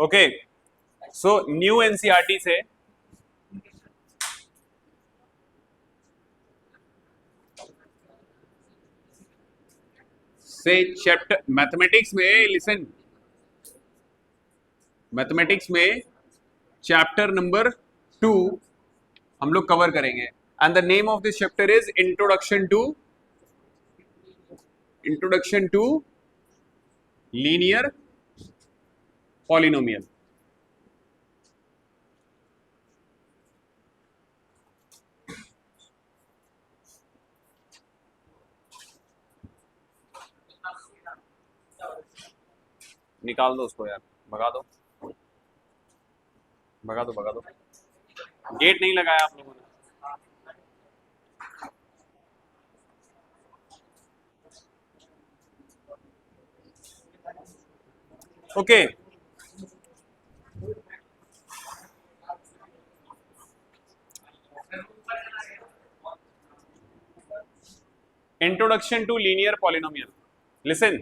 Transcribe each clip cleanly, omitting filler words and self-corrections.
Okay, so new NCERT से chapter mathematics में, listen, mathematics में चैप्टर नंबर 2 हम लोग कवर करेंगे and the name of this chapter is introduction to linear polynomial. निकाल दो उसको यार, भगा दो भगा दो भगा दो, गेट नहीं लगाया आप लोगों ने। Okay, introduction to linear polynomial, listen.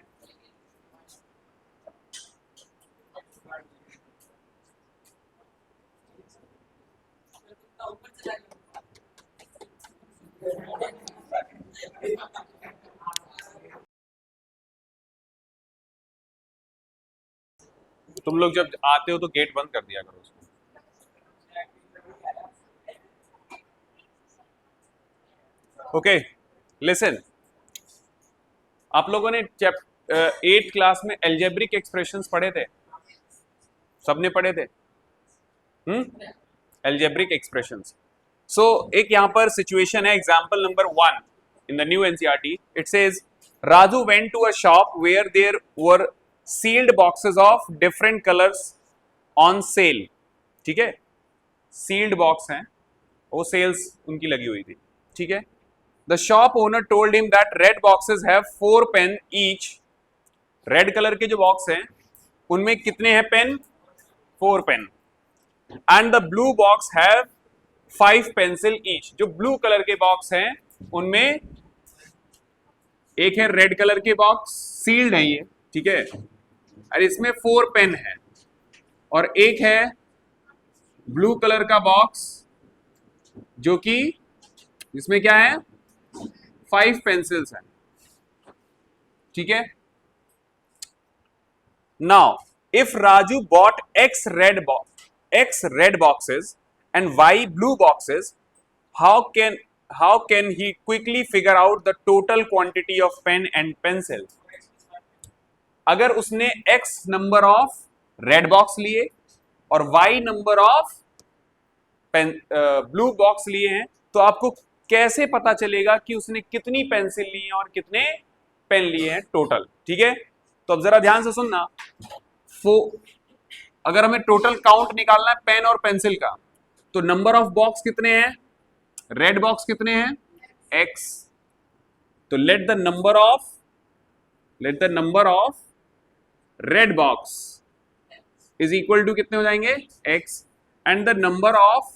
तुम लोग जब आते हो तो गेट बंद कर दिया करो उसको। ओके, लिसन, आप लोगों ने 8th क्लास में एल्जेब्रिक एक्सप्रेशंस पढ़े थे, सबने पढ़े थे? Algebraic expressions. सो एक यहां पर सिचुएशन है, example number 1 in the new NCERT. It says Raju went to a shop where there were sealed boxes of different colours on sale. ठीक है, सील्ड बॉक्स हैं, वो सेल्स उनकी लगी हुई थी। ठीक है, the shop owner told him that red boxes have 4 pen each. Red colour के जो बॉक्स हैं उनमें कितने हैं pen? 4 pen. And the blue box have 5 pencil each. जो ब्लू कलर के बॉक्स हैं उनमें एक है रेड कलर के बॉक्स, सील्ड है ये, ठीक है, और इसमें 4 पेन है, और एक है ब्लू कलर का बॉक्स जो कि इसमें क्या है, 5 पेंसिल्स हैं। ठीक है, now if Raju bought X red boxes and Y blue boxes, how can he quickly figure out the total quantity of pen and pencil? अगर उसने X number of red box लिए और Y number of blue box लिए हैं, तो आपको कैसे पता चलेगा कि उसने कितनी पेंसिल ली है और कितने पेन लिए हैं टोटल? ठीक है, तो अब जरा ध्यान से सुनना। अगर हमें टोटल काउंट निकालना है पेन और पेंसिल का, तो नंबर ऑफ बॉक्स कितने हैं? रेड बॉक्स कितने हैं? X। तो let the number of red box is equal to कितने हो जाएंगे? X। एंड द नंबर ऑफ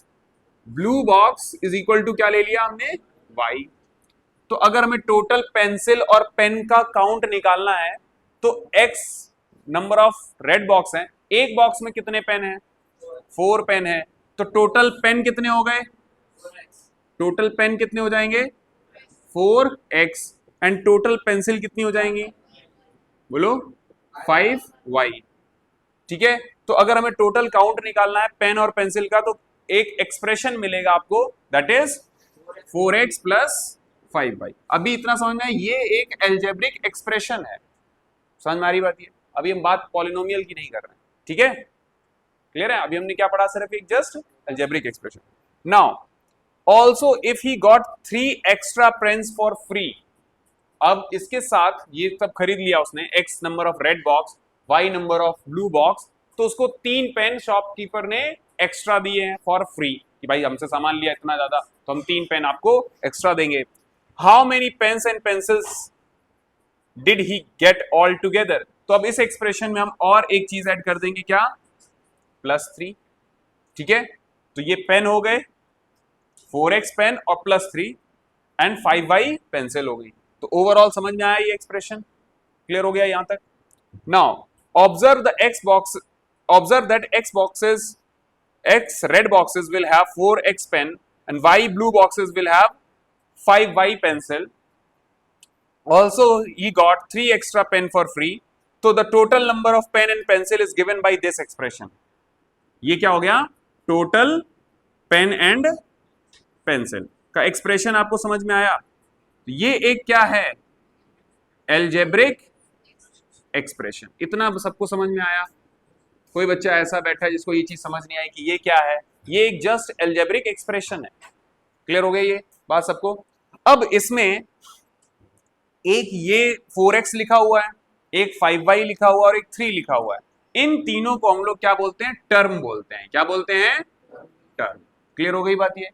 ब्लू बॉक्स इज इक्वल टू क्या ले लिया हमने? Y। तो अगर हमें टोटल पेंसिल और पेन का काउंट निकालना है तो X number of red box है, एक बॉक्स में कितने पेन है? 4 पेन है, तो टोटल पेन कितने हो गए? टोटल पेन कितने हो जाएंगे? 4x। एंड टोटल पेंसिल कितनी हो जाएंगी? बोलो, 5y। ठीक है, तो अगर हमें टोटल काउंट निकालना है पेन और पेंसिल का, तो एक एक्सप्रेशन मिलेगा आपको, that is 4x plus 5y। अभी इतना समझ में, ये एक एल्जेब्रिक एक्सप्रेशन है, समझ में आ रही बात? ये अभी हम बात पॉलिनोमियल की नहीं कर रहे हैं। ठीक है, क्लियर है? अभी हमने क्या पढ़ा? सिर्फ एक just algebraic expression. Now also if he got 3 extra pens for free. अब इसके साथ ये सब खरीद लिया उसने, X number of red box, Y number of blue box, तो उसको 3 पेन शॉपकीपर ने एक्स्ट्रा दिए हैं फॉर फ्री, कि भाई हमसे सामान लिया इतना ज्यादा तो हम 3 पेन आपको एक्स्ट्रा देंगे। How many pens and pencils did he get all together? तो अब इस एक्सप्रेशन में हम और एक चीज ऐड कर देंगे, क्या? +3। ठीक है, तो ये पेन हो गए, 4x पेन और +3, एंड 5y पेंसिल हो गई। तो ओवरऑल समझ में आया ये एक्सप्रेशन? क्लियर हो गया यहां तक? Now observe the X box observe that x red boxes will have 4x pen and y blue boxes will have 5y pencil. Also he got 3 extra pen for free, so the total number of pen and pencil is given by this expression. ये क्या हो गया, total pen and pencil का expression आपको समझ में आया? तो ये एक क्या है, एल्जेब्रिक एक्सप्रेशन। इतना सबको समझ में आया? कोई बच्चा ऐसा बैठा है जिसको ये चीज समझ नहीं आई कि ये क्या है? ये एक जस्ट एल्जेब्रिक एक्सप्रेशन है। क्लियर हो गई ये बात सबको? अब इसमें एक ये 4x लिखा हुआ है, एक 5y लिखा हुआ है और एक 3 लिखा हुआ है। इन तीनों को हम लोग क्या बोलते हैं, टर्म बोलते हैं। क्या बोलते हैं, टर्म। क्लियर हो गई बात? ये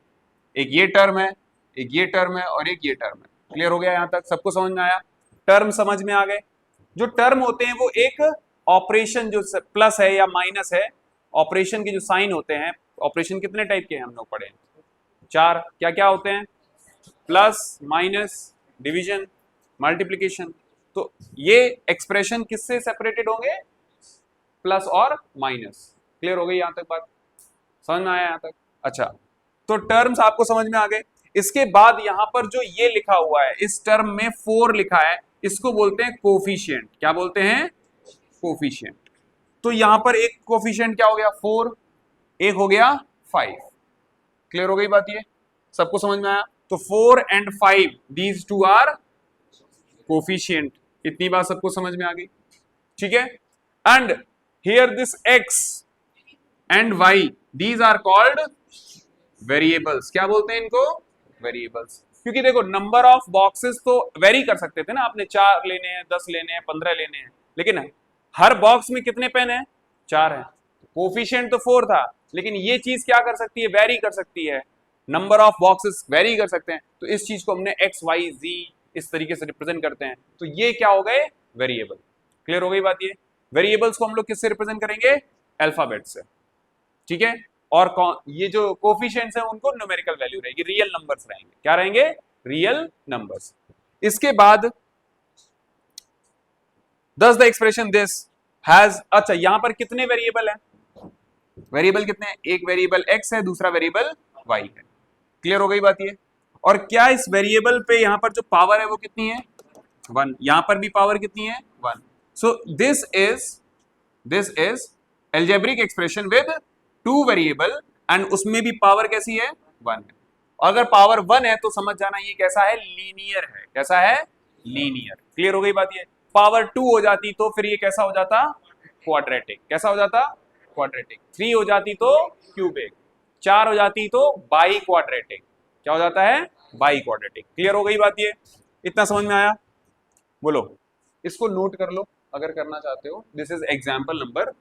एक ये टर्म है, एक ये टर्म है और एक ये टर्म है। क्लियर हो गया? यहां तक सबको समझ में आया? टर्म समझ में आ गए? जो टर्म होते हैं वो एक ऑपरेशन जो प्लस है या माइनस है, ऑपरेशन के जो साइन होते हैं, ऑपरेशन कितने टाइप के हैं हम लोग पढ़े? 4। क्या क्या होते हैं? Plus, minus, division, multiplication. तो ये एक्सप्रेशन किससे सेपरेटेड होंगे? प्लस और माइनस। क्लियर हो गई यहां तक बात? समझ में आया यहां तक? अच्छा, तो टर्म्स आपको समझ में आ गए। इसके बाद यहां पर जो ये लिखा हुआ है, इस टर्म में 4 लिखा है, इसको बोलते हैं कोफिशिएंट। क्या बोलते हैं? कोफिशिएंट। तो यहां पर एक कोफिशिएंट क्या हो गया, 4, एक हो गया 5। क्लियर हो गई बात? ये सबको समझ में आया? तो 4 and 5 these two are coefficient. इतनी बात सबको समझ में आ गई? ठीक है। And here this x and y these are called variables. क्या बोलते हैं इनको? वेरिएबल्स। क्योंकि देखो नंबर ऑफ बॉक्सेस तो वेरी कर सकते थे ना, आपने 4 लेने हैं, 10 लेने हैं, 15 लेने हैं, लेकिन हर बॉक्स में कितने पेन है? 4 है। कोफिशिएंट तो 4 था, लेकिन ये चीज क्या कर सकती है, वेरी कर सकती है। नंबर ऑफ बॉक्सेस वेरी कर सकते हैं, तो इस चीज को हमने x y z इस तरीके से रिप्रेजेंट करते हैं। तो ये क्या हो गए? वेरिएबल। क्लियर हो गई बात? ये वेरिएबल्स को हम लोग किससे रिप्रेजेंट करेंगे? अल्फाबेट से। ठीक है। और ये जो कोफिशिएंट्स हैं उनको न्यूमेरिकल वैल्यू रहेगी, रियल नंबर्स रहेंगे। क्या रहेंगे? Real numbers. इसके बाद Thus the expression this has, अच्छा यहां पर कितने वेरिएबल हैं? वेरिएबल कितने हैं? एक वेरिएबल x है, दूसरा वेरिएबल y है। क्लियर हो गई बात ये? और क्या इस वेरिएबल पे यहां पर जो पावर है वो कितनी है? 1। यहां पर भी पावर कितनी है? 1। So this is algebraic expression with 2 variable and उसमें भी पावर कैसी है? 1 है। अगर पावर 1 है तो समझ जाना ये कैसा है? लीनियर है। कैसा है? लीनियर। क्लियर हो गई बात ये? पावर 2 हो जाती तो फिर ये कैसा हो जाता? क्वाड्रेटिक। कैसा हो जाता? क्वाड्रेटिक। 3 हो जाती तो क्यूबिक, 4 हो जाती तो बाई क्वाड्रेटिक। क्या हो जाता है? By quadratic. क्लियर हो गई बात ये? इतना समझ में आया? बोलो, इसको नोट कर लो अगर करना चाहते हो। This is example number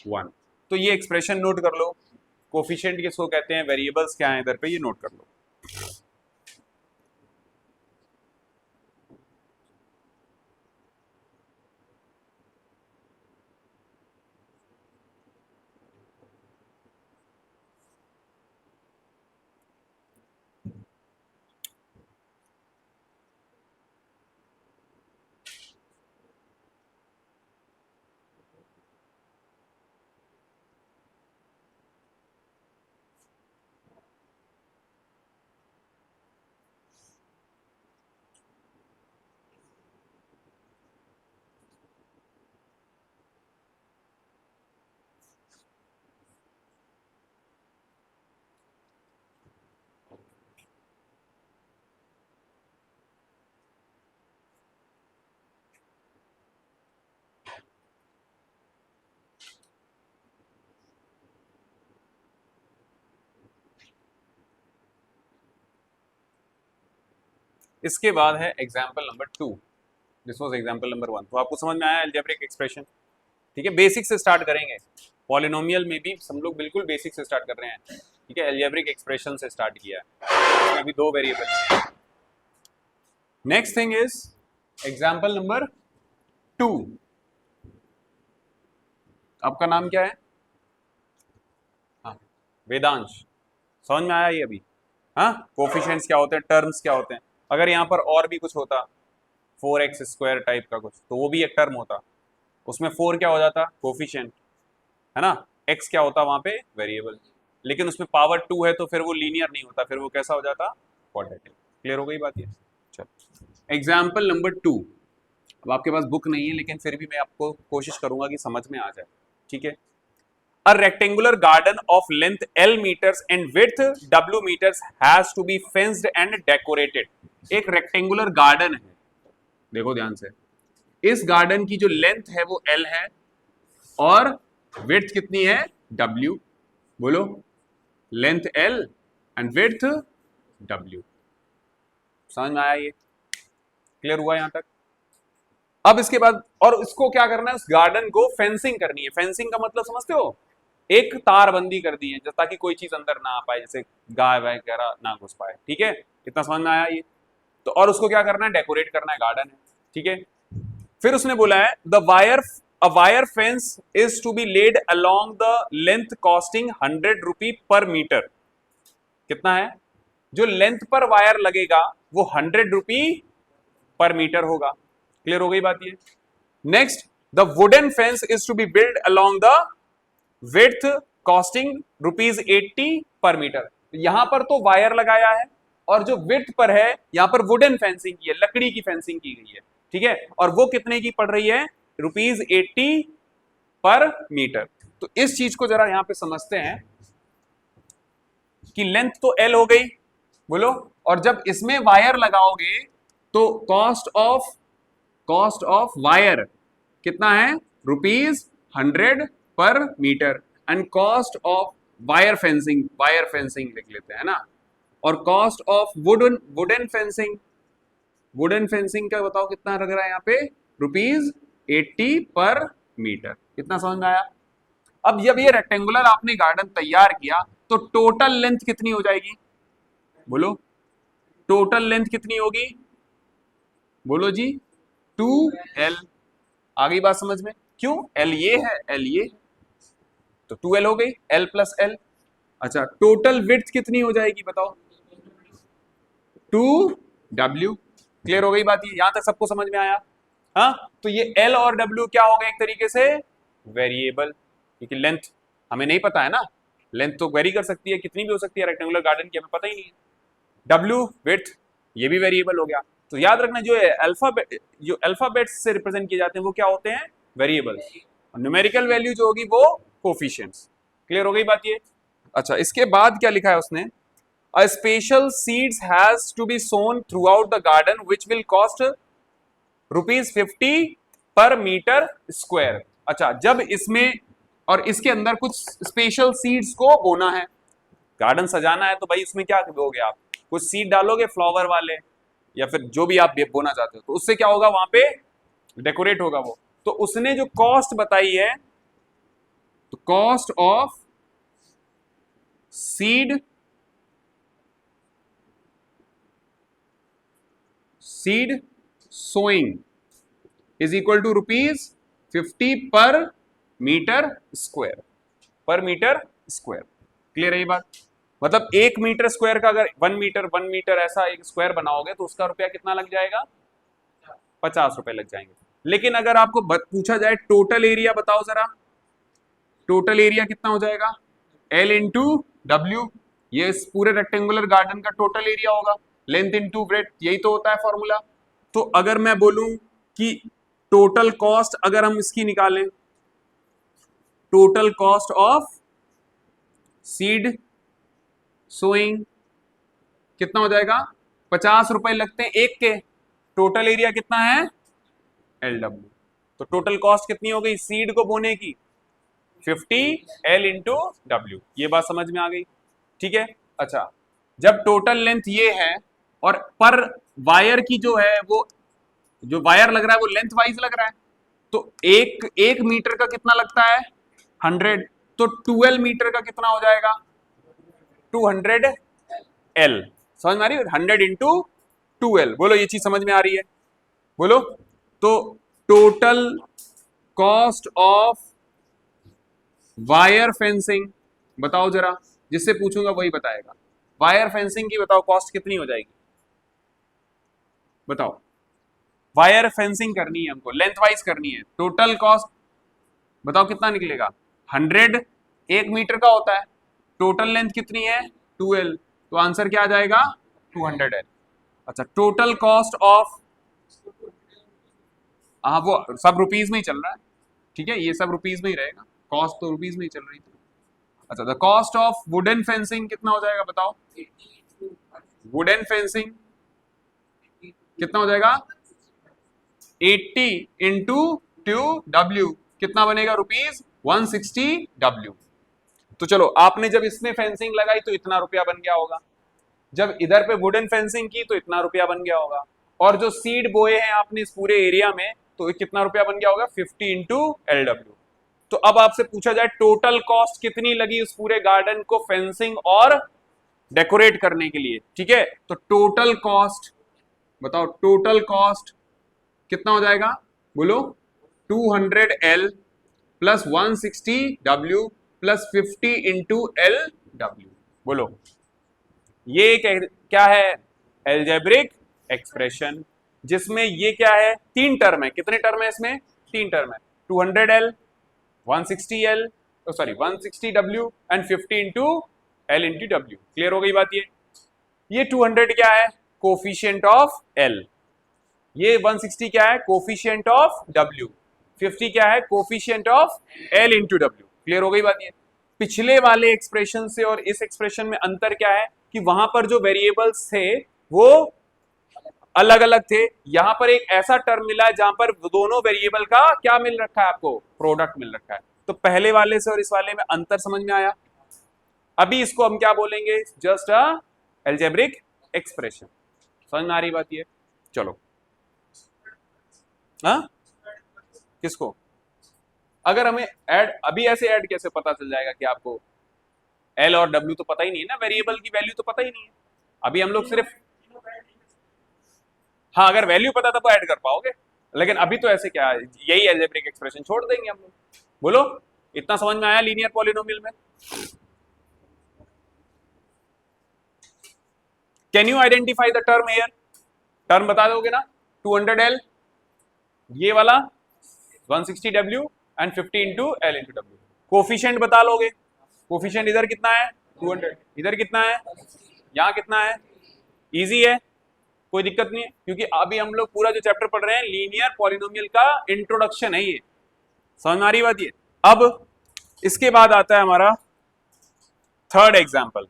1। तो ये एक्सप्रेशन नोट कर लो। कोफिशिएंट किसको कहते हैं, वेरिएबल्स क्या है इधर पे, ये नोट कर लो। इसके बाद है example number 2। This was example number 1। तो आपको समझ में आया एल्जेब्रिक एक्सप्रेशन? ठीक है। बेसिक से स्टार्ट करेंगे। पॉलिनोमियल में भी हम लोग बिल्कुल बेसिक से स्टार्ट कर रहे हैं। ठीक है। एल्जेब्रिक एक्सप्रेशन से स्टार्ट किया है, इसमें भी 2 वेरिएबल है। Next thing is example number 2। आपका नाम क्या है? हाँ, वेदांश। समझ में आया ये अभी? हाँ, कोफिशिएंट्स क्या होते हैं, टर्म्स क्या होते हैं। अगर यहाँ पर और भी कुछ होता, 4x² टाइप का कुछ, तो वो भी एक टर्म होता। उसमें 4 क्या हो जाता? कोफिशिएंट। है ना, x क्या होता वहां पे, वेरिएबल, लेकिन उसमें पावर 2 है तो फिर वो लीनियर नहीं होता, फिर वो कैसा हो जाता, क्वाड्रेटिक। क्लियर हो गई बात ये। चलो एग्जाम्पल नंबर 2। अब आपके पास बुक नहीं है लेकिन फिर भी मैं आपको कोशिश करूंगा कि समझ में आ जाए, ठीक है। A rectangular garden of length L meters and width W meters has to be fenced and decorated. एक रेक्टेंगुलर गार्डन है, देखो ध्यान से, इस गार्डन की जो लेंथ है वो L है और विड्थ कितनी है, W। बोलो, length L and width W। समझ में आया ये, क्लियर हुआ यहां तक। अब इसके बाद, और इसको क्या करना है, उस गार्डन को फेंसिंग करनी है। फेंसिंग का मतलब समझते हो, एक तारबंदी कर दी है ताकि कोई चीज अंदर ना आ पाए, जैसे गाय वगैरह ना घुस पाए, ठीक है, इतना समझ में आया ये। तो और उसको क्या करना है, डेकोरेट करना है, गार्डन है, ठीक है। फिर उसने बोला है a wire fence is to be laid along the length costing 100 rupee per metre. कितना है, जो लेंथ पर वायर लगेगा वो 100 रुपी पर मीटर होगा। क्लियर हो गई बात ये। Next, the wooden fence is to be build along the width costing ₹80 per metre. यहां पर तो वायर लगाया है और जो विड्थ पर है यहां पर वुडन फेंसिंग की है, लकड़ी की फेंसिंग की गई है, ठीक है, और वो कितने की पड़ रही है, ₹80 पर मीटर। तो इस चीज को जरा यहां पे समझते हैं कि लेंथ तो L हो गई, बोलो, और जब इसमें वायर लगाओगे तो कॉस्ट ऑफ वायर कितना है, ₹100 per metre, and cost of wire fencing लिख लेते हैं ना, और कॉस्ट ऑफ वुडन फेंसिंग का बताओ कितना लग रहा है यहाँ पे, ₹80 पर मीटर। कितना समझ में आया। अब जब ये रेक्टेंगुलर आपने गार्डन तैयार किया तो टोटल लेंथ कितनी हो जाएगी, बोलो, टोटल लेंथ कितनी होगी, बोलो जी, 2L। आ गई बात समझ में, क्यों, L ये है, L ये, तो 2L हो गई, L प्लस L। अच्छा, टोटल विड्थ कितनी हो जाएगी बताओ, 2W। क्लियर हो गई बात, ये यहां तक सबको समझ में आया। हाँ, तो ये L और W क्या हो गए, एक तरीके से वेरिएबल, क्योंकि लेंथ हमें नहीं पता है ना, लेंथ तो वेरी कर सकती है, कितनी भी हो सकती है रेक्टेंगुलर गार्डन की, हमें पता ही नहीं है। W विड्थ ये भी वेरिएबल हो गया। तो याद रखना, जो अल्फाबेट से रिप्रेजेंट किए जाते हैं वो क्या होते हैं, वेरिएबल, और न्यूमेरिकल वैल्यू जो होगी वो कोफिशिएंट्स। क्लियर हो गई बात ये। अच्छा, इसके बाद क्या लिखा है उसने, A special seeds has to be sown throughout the garden which will cost ₹50 per metre square. अच्छा, जब इसमें और इसके अंदर कुछ स्पेशल सीड्स को बोना है, गार्डन सजाना है तो भाई इसमें क्या बोगे आप, कुछ सीड डालोगे फ्लावर वाले या फिर जो भी आप बोना चाहते हो, तो उससे क्या होगा, वहां पे डेकोरेट होगा वो। तो उसने जो कॉस्ट बताई है, तो cost of seed sowing is equal to ₹50 per metre square. Clear है ये बात। मतलब 1 मीटर स्क्वायर का अगर 1 मीटर ऐसा एक स्क्वायर बनाओगे तो उसका रुपया कितना लग जाएगा, ₹50 लग जाएंगे। लेकिन अगर आपको पूछा जाए टोटल एरिया बताओ जरा, टोटल एरिया कितना हो जाएगा, L इंटू W। ये इस पूरे रेक्टेंगुलर गार्डन का टोटल एरिया होगा, लेंथ इंटू ब्रेथ, यही तो होता है फॉर्मूला। तो अगर मैं बोलूं कि टोटल कॉस्ट अगर हम इसकी निकालें, total cost of seed sowing कितना हो जाएगा, ₹50 लगते हैं एक के, टोटल एरिया कितना है, LW। तो टोटल कॉस्ट कितनी हो गई सीड को बोने की, 50L इंटू W। ये बात समझ में आ गई, ठीक है। अच्छा, जब टोटल लेंथ ये है और पर वायर की जो है वो, जो वायर लग रहा है वो लेंथ वाइज लग रहा है, तो एक मीटर का कितना लगता है, 100, तो 12 मीटर का कितना हो जाएगा, 200L। समझ में आ रही है, 100 इंटू 2L। बोलो, ये चीज समझ में आ रही है, बोलो। तो total cost of wire fencing बताओ जरा, जिससे पूछूंगा वही बताएगा। वायर फेंसिंग की बताओ कॉस्ट कितनी हो जाएगी, बताओ। वायर फेंसिंग करनी है हमको, लेंथ वाइज करनी है, टोटल कॉस्ट बताओ कितना निकलेगा, 100 1 मीटर का होता है, टोटल लेंथ कितनी है 2L, तो आंसर क्या आ जाएगा 200L। अच्छा, टोटल कॉस्ट ऑफ, हाँ वो सब रुपीज में ही चल रहा है, ठीक है, ये सब रुपीज में ही रहेगा, कॉस्ट तो रुपीज में ही चल रही थी। अच्छा, the cost of wooden fencing कितना हो जाएगा बताओ, वुडन फेंसिंग कितना हो जाएगा 80 इंटू 2W, कितना बनेगा रुपीज 160W। तो चलो, आपने जब इसमें फेंसिंग लगाई तो इतना रुपया बन गया होगा, जब इधर पे वुडन फेंसिंग की तो इतना रुपया बन गया होगा, और जो सीड बोए हैं आपने इस पूरे एरिया में तो कितना रुपया बन गया होगा 50 इंटू LW। तो अब आपसे पूछा जाए टोटल कॉस्ट कितनी लगी उस पूरे गार्डन को फेंसिंग और डेकोरेट करने के लिए, ठीक है, तो टोटल कॉस्ट बताओ, टोटल कॉस्ट कितना हो जाएगा बोलो, 200L plus 160W plus 50 into LW। बोलो, ये क्या है एल्जेब्रिक एक्सप्रेशन, जिसमें ये क्या है 3 टर्म है, कितने टर्म है इसमें 3 टर्म है, 200L 160L sorry 160W and 50 into L into W। Clear हो गई बात, ये 200 क्या है कोफिशिएंट ऑफ L, ये 160 क्या है कोफिशिएंट ऑफ W, 50 क्या है coefficient of L into W। Clear हो गई बात, ये पिछले वाले एक्सप्रेशन से और इस एक्सप्रेशन में अंतर क्या है कि वहां पर जो वेरिएबल्स थे वो अलग अलग थे, यहां पर एक ऐसा टर्म मिला है जहां पर दोनों वेरिएबल का क्या मिल रखा है आपको, प्रोडक्ट मिल रखा है। तो पहले वाले से और इस वाले में अंतर समझ में आया। अभी इसको हम क्या बोलेंगे, जस्ट अ एल्जेब्रिक एक्सप्रेशन। समझ में आ रही बात ये, चलो हाँ किसको, अगर हमें ऐड अभी ऐसे ऐड कैसे पता चल जाएगा कि आपको L और W तो पता ही नहीं है ना, वेरिएबल की वैल्यू तो पता ही नहीं है, अभी हम लोग सिर्फ, हाँ अगर वैल्यू पता था तो ऐड कर पाओगे, लेकिन अभी तो ऐसे क्या है, यही एल्जेब्रिक एक्सप्रेशन छोड़ देंगे हम लोग। बोलो, इतना समझ में आया लीनियर पॉलिनोमियल में। Can you identify the term here, term बता दोगे ना, 200L ये वाला 160W and 50 into L into W। Coefficient बता लोगे, कोफिशिएंट इधर कितना है 200, इधर कितना है, यहां कितना है, इजी है कोई दिक्कत नहीं है, क्योंकि अभी हम लोग पूरा जो चैप्टर पढ़ रहे हैं लीनियर पॉलिनोमियल का इंट्रोडक्शन है ये। समझ में आ रही बात ये। अब इसके बाद आता है हमारा थर्ड एग्जाम्पल,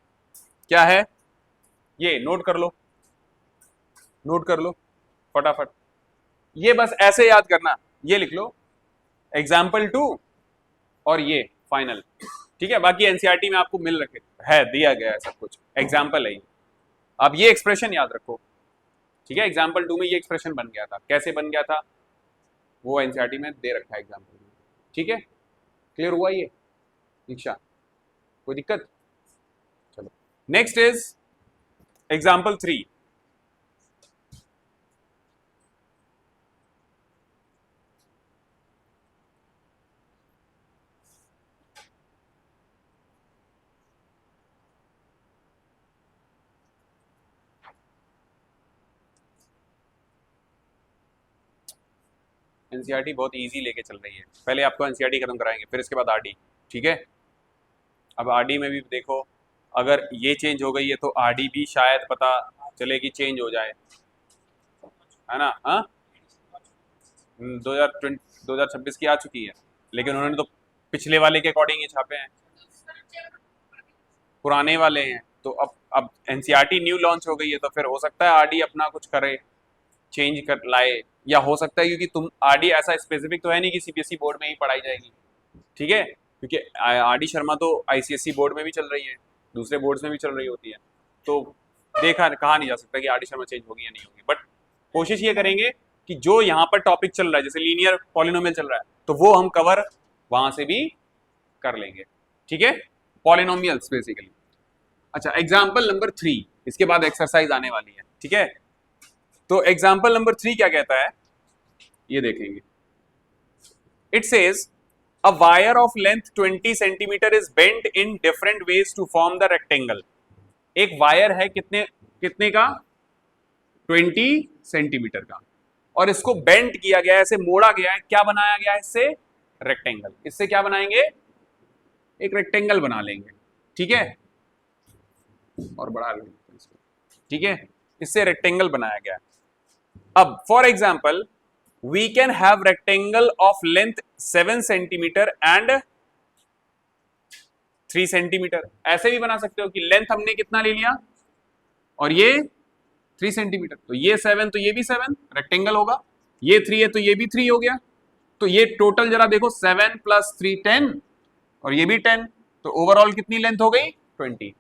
क्या है ये, नोट कर लो, नोट कर लो फटाफट, ये बस ऐसे याद करना, ये लिख लो एग्जाम्पल 2 और ये फाइनल, ठीक है, बाकी एनसीईआरटी में आपको मिल रखे है, दिया गया है सब कुछ, एग्जाम्पल है। अब ये एक्सप्रेशन याद रखो, ठीक है, एग्जाम्पल 2 में ये एक्सप्रेशन बन गया था, कैसे बन गया था वो एनसीईआरटी में दे रखा है एग्जाम्पल में, ठीक है, क्लियर हुआ ये दीक्षा, कोई दिक्कत। चलो नेक्स्ट इज एग्जाम्पल 3। एनसीईआरटी बहुत इजी लेके चल रही है, पहले आपको एनसीईआरटी खत्म कराएंगे फिर इसके बाद आरडी, ठीक है। अब आरडी में भी देखो, अगर ये चेंज हो गई है तो आरडी भी शायद पता चले कि चेंज हो जाए, है ना, हाँ 2026 की आ चुकी है, लेकिन उन्होंने तो पिछले वाले के अकॉर्डिंग ही छापे हैं, पुराने वाले हैं, तो अब एनसीईआरटी न्यू लॉन्च हो गई है तो फिर हो सकता है आरडी अपना कुछ करे, चेंज कर लाए, या हो सकता है क्योंकि तुम आरडी ऐसा स्पेसिफिक तो है नहीं कि सीबीएसई बोर्ड में ही पढ़ाई जाएगी, ठीक है, क्योंकि आरडी शर्मा तो आईसीएसई बोर्ड में भी चल रही है, दूसरे बोर्ड्स में भी चल रही होती है, तो देखा कहा नहीं जा सकता कि आरडी शर्मा चेंज होगी या नहीं होगी, बट कोशिश ये करेंगे कि जो यहाँ पर टॉपिक चल रहा है जैसे लीनियर पॉलिनोमियल चल रहा है तो वो हम कवर वहां से भी कर लेंगे, ठीक है, पॉलिनोमियल्स बेसिकली। अच्छा, एग्जाम्पल नंबर 3, इसके बाद एक्सरसाइज आने वाली है, ठीक है, तो एग्जाम्पल नंबर 3 क्या कहता है ये देखेंगे। It says a wire of length 20 centimetre is bent in different ways to form the rectangle. एक वायर है कितने कितने का 20 सेंटीमीटर का, और इसको बेंट किया गया है, ऐसे मोड़ा गया है, क्या बनाया गया है इससे, रेक्टेंगल। इससे क्या बनाएंगे, एक रेक्टेंगल बना लेंगे, ठीक है, और बढ़ा लेंगे इसको, ठीक है, इससे रेक्टेंगल बनाया गया। अब for example we can have rectangle of length 7 centimetre and 3 centimetre. ऐसे भी बना सकते हो कि लेंथ हमने कितना ले लिया और ये 3 सेंटीमीटर, तो ये 7 तो ये भी 7 रेक्टेंगल होगा, ये 3 है तो ये भी 3 हो गया, तो ये टोटल जरा देखो 7 + 3 10 और ये भी 10, तो ओवरऑल कितनी लेंथ हो गई 20।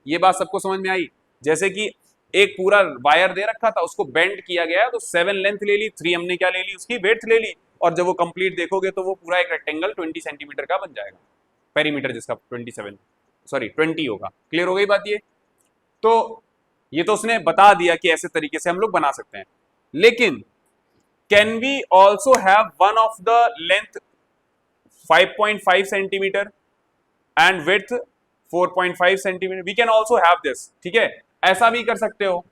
ये बात सबको समझ में आई? जैसे कि एक पूरा वायर दे रखा था, उसको बेंड किया गया, तो 7 लेंथ ले ली, 3 हमने क्या ले ली, उसकी विड्थ ले ली, और जब वो कंप्लीट देखोगे तो वो पूरा एक रेक्टेंगल 20 सेंटीमीटर का बन जाएगा, पेरीमीटर जिसका 20 होगा। क्लियर हो गई बात ये? तो ये तो उसने बता दिया कि ऐसे तरीके से हम लोग बना सकते हैं, लेकिन can we also have one of the length 5.5 centimetre and width 4.5 centimetre, we can also have this, ठीक है, ऐसा भी कर सकते हो।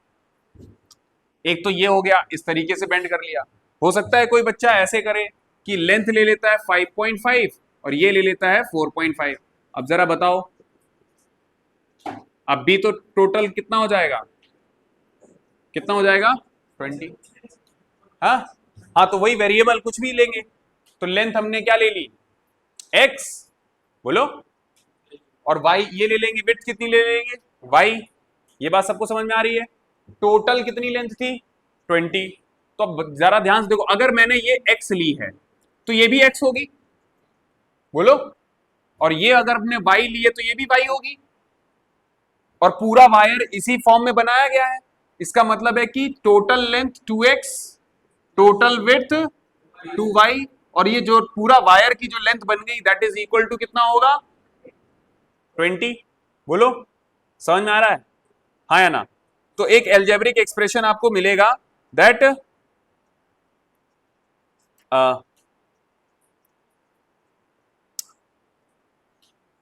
एक तो ये हो गया, इस तरीके से बेंड कर लिया। हो सकता है कोई बच्चा ऐसे करे कि लेंथ ले लेता है 5.5 और ये ले लेता है 4.5। अब जरा बताओ, अब भी तो टोटल कितना हो जाएगा, कितना हो जाएगा 20। हाँ, तो वही वेरिएबल कुछ भी लेंगे, तो लेंथ हमने क्या ले ली x, बोलो, और y ये ले लेंगे, विड्थ कितनी ले लेंगे y। ये बात सबको समझ में आ रही है? टोटल कितनी लेंथ थी 20। तो अब जरा ध्यान से देखो, अगर मैंने ये x ली है तो ये भी x होगी, बोलो, और ये अगर हमने y ली है तो ये भी y होगी, और पूरा वायर इसी फॉर्म में बनाया गया है। इसका मतलब है कि total length 2x, total width 2y, और ये जो पूरा वायर की जो लेंथ बन गई दैट इज इक्वल टू कितना होगा 20। बोलो, समझ में आ रहा है? हाँ या ना? तो एक एल्जेब्रिक एक्सप्रेशन आपको मिलेगा दैट